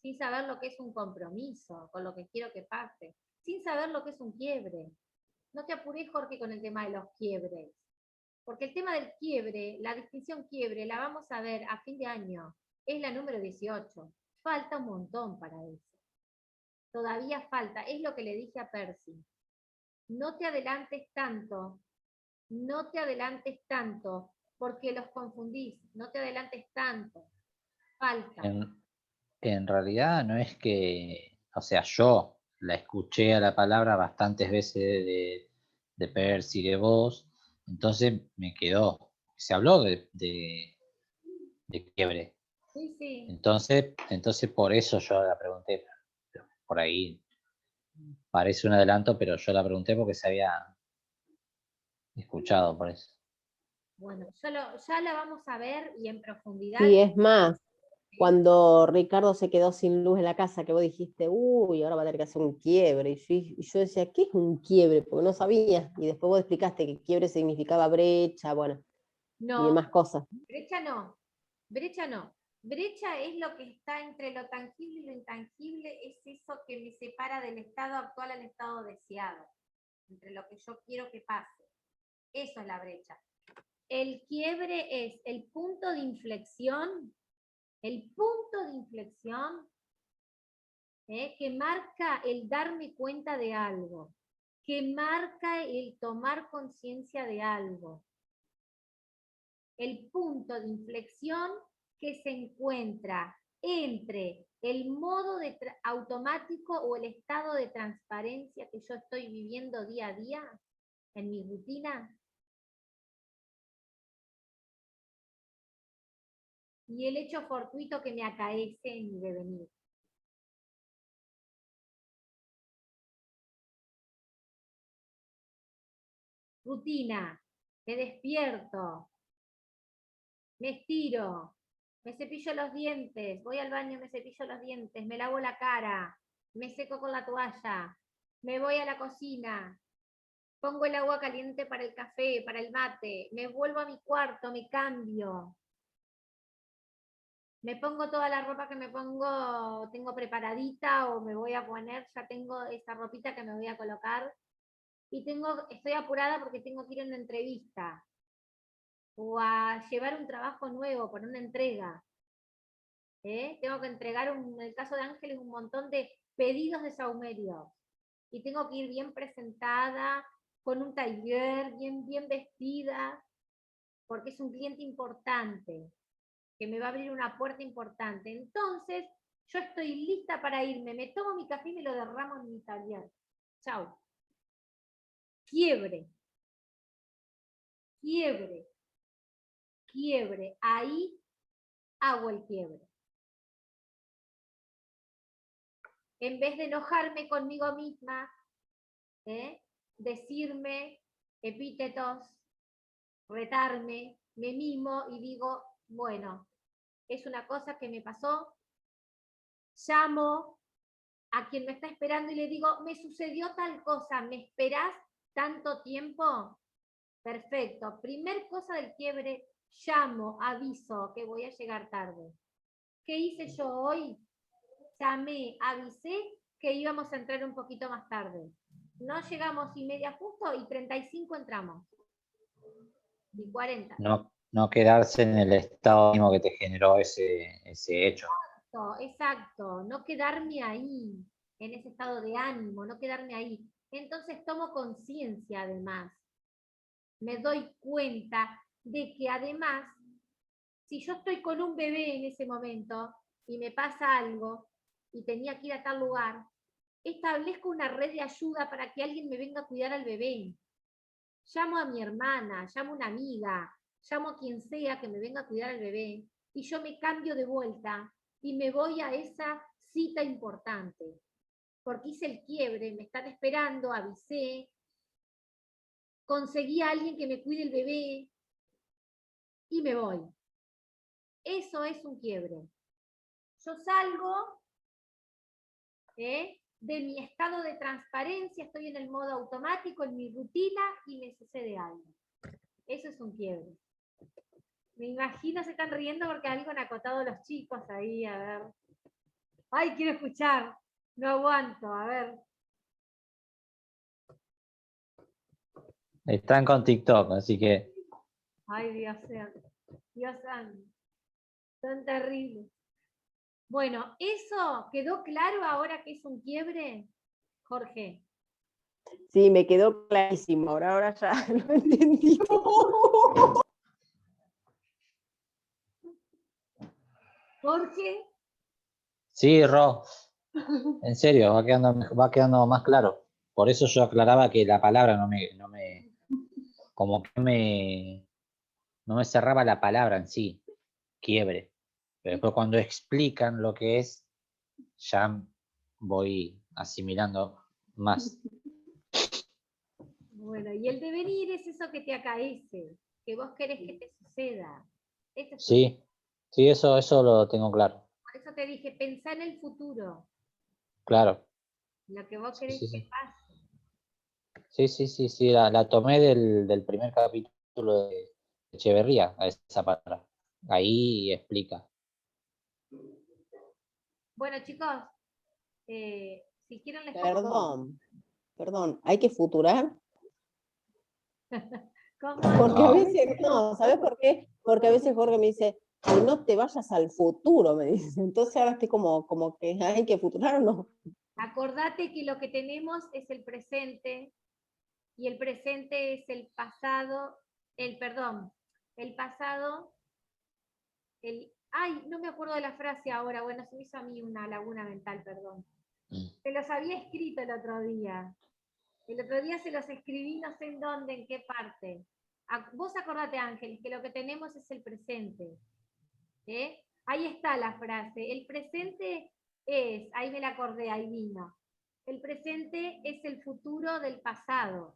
sin saber lo que es un compromiso con lo que quiero que pase, sin saber lo que es un quiebre. No te apures, Jorge, con el tema de los quiebres. Porque el tema del quiebre, la distinción quiebre, la vamos a ver a fin de año. Es la número 18. Falta un montón para eso. Todavía falta. Es lo que le dije a Percy. No te adelantes tanto. No te adelantes tanto, porque los confundís. No te adelantes tanto. Falta. En realidad no es que, o sea, yo la escuché a la palabra bastantes veces de Percy, de vos, entonces me quedó. Se habló de quiebre. Sí, sí. Entonces por eso yo la pregunté. Por ahí parece un adelanto, pero yo la pregunté porque se había escuchado por eso. Bueno, ya la vamos a ver y en profundidad. Sí, es más, cuando Ricardo se quedó sin luz en la casa, que vos dijiste, uy, ahora va a tener que hacer un quiebre. Y yo decía, ¿qué es un quiebre? Porque no sabía. Y después vos explicaste que quiebre significaba brecha, bueno, y No, demás cosas. brecha no. Brecha no. Brecha es lo que está entre lo tangible y lo intangible, es eso que me separa del estado actual al estado deseado, entre lo que yo quiero que pase. Eso es la brecha. El quiebre es el punto de inflexión, que marca el darme cuenta de algo, que marca el tomar conciencia de algo. El punto de inflexión que se encuentra entre el modo automático o el estado de transparencia que yo estoy viviendo día a día en mi rutina y el hecho fortuito que me acaece en mi devenir. Rutina, me despierto, me estiro, me cepillo los dientes, voy al baño, me cepillo los dientes, me lavo la cara, me seco con la toalla, me voy a la cocina, pongo el agua caliente para el café, para el mate, me vuelvo a mi cuarto, me cambio, me pongo toda la ropa que tengo preparadita o me voy a poner, ya tengo esa ropita que me voy a colocar y estoy apurada porque tengo que ir a una entrevista o a llevar un trabajo nuevo por una entrega. Tengo que entregar, en el caso de Ángeles, un montón de pedidos de saumerios. Y tengo que ir bien presentada, con un taller, bien vestida, porque es un cliente importante, que me va a abrir una puerta importante. Entonces, yo estoy lista para irme, me tomo mi café y me lo derramo en mi taller. Chau. Quiebre. Quiebre. Quiebre. Ahí hago el quiebre. En vez de enojarme conmigo misma, decirme epítetos, retarme, me mimo y digo, bueno, es una cosa que me pasó, llamo a quien me está esperando y le digo, me sucedió tal cosa, ¿me esperás tanto tiempo? Perfecto, primer cosa del quiebre, llamo, aviso que voy a llegar tarde. ¿Qué hice yo hoy? Llamé, avisé que íbamos a entrar un poquito más tarde. No llegamos y media justo y 35 entramos. Y 40. No quedarse en el estado mismo que te generó ese hecho. Exacto, no quedarme ahí, en ese estado de ánimo, no quedarme ahí. Entonces tomo conciencia además. Me doy cuenta de que además, si yo estoy con un bebé en ese momento y me pasa algo y tenía que ir a tal lugar, establezco una red de ayuda para que alguien me venga a cuidar al bebé. Llamo a mi hermana, llamo a una amiga, llamo a quien sea que me venga a cuidar al bebé y yo me cambio de vuelta y me voy a esa cita importante. Porque hice el quiebre, me están esperando, avisé, conseguí a alguien que me cuide el bebé y me voy. Eso es un quiebre. Yo salgo de mi estado de transparencia, estoy en el modo automático, en mi rutina y me sucede algo. Eso es un quiebre. Me imagino se están riendo porque algo han acotado los chicos ahí, a ver. Ay, quiero escuchar. No aguanto, a ver. Están con TikTok, así que Ay, Dios santo. Dios santo. Son terribles. Bueno, ¿eso quedó claro ahora que es un quiebre, Jorge? Sí, me quedó clarísimo, ahora ya lo entendí. Jorge, Sí, Ro, en serio, va quedando más claro. Por eso yo aclaraba que la palabra como que no me cerraba la palabra en sí, quiebre. Pero después cuando explican lo que es, ya voy asimilando más. bueno, y el devenir es eso que te acaece, que vos querés que te suceda. Eso es Sí, sí, eso lo tengo claro. por eso te dije, pensá en el futuro, Claro. lo que vos Sí, querés sí, que sí. pase. Sí, la tomé del primer capítulo de Echeverría, a esa palabra. Ahí explica. Bueno, chicos, si quieren les pongo... Perdón, ¿hay que futurar? ¿Cómo? Porque a No. veces, no, ¿sabes por qué? Porque a veces Jorge me dice, "Ay, no te vayas al futuro", me dice. Entonces ahora estoy como que hay que futurar o no. Acordate que lo que tenemos es el presente y el presente es el pasado, el pasado, ay, no me acuerdo de la frase ahora, bueno, se me hizo a mí una laguna mental, perdón. Se los había escrito el otro día. El otro día se los escribí, no sé en dónde, en qué parte. Vos acordate, Ángel, que lo que tenemos es el presente. ¿Eh? Ahí está la frase. El presente es, ahí me la acordé, ahí vino. El presente es el futuro del pasado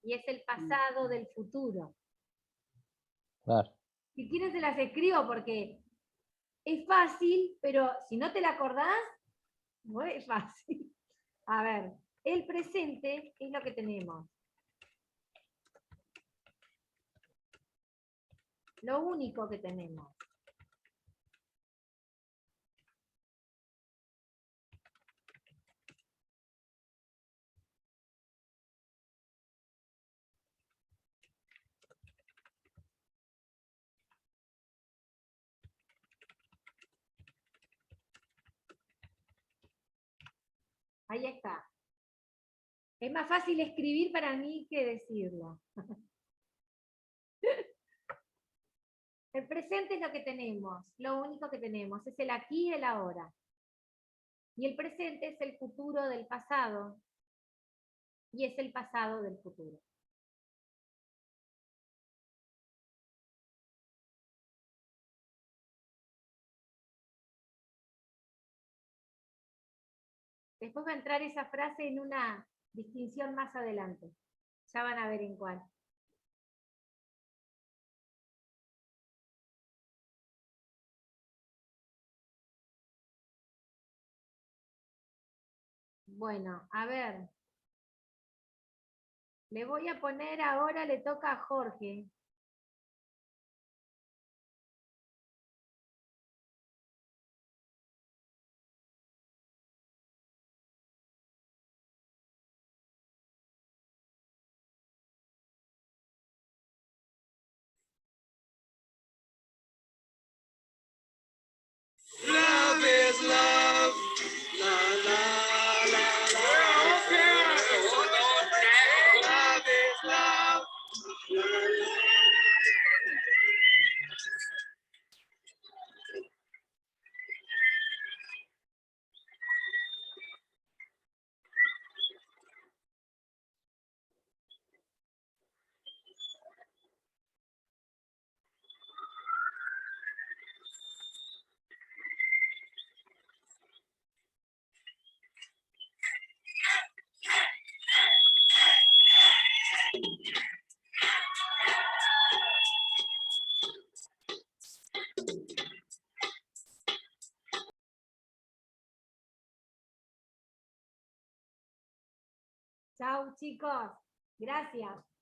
y es el pasado del futuro. Claro. Si quieren se las escribo porque es fácil, pero si no te la acordás, no es fácil. A ver, el presente es lo que tenemos. Lo único que tenemos. Ahí está. Es más fácil escribir para mí que decirlo. El presente es lo que tenemos, lo único que tenemos, es el aquí y el ahora. Y el presente es el futuro del pasado y es el pasado del futuro. Después va a entrar esa frase en una distinción más adelante. Ya van a ver en cuál. Bueno, a ver. Le voy a poner ahora, le toca a Jorge. Love is love. La la la la. Love is love. La, la. Chau, chicos. Gracias.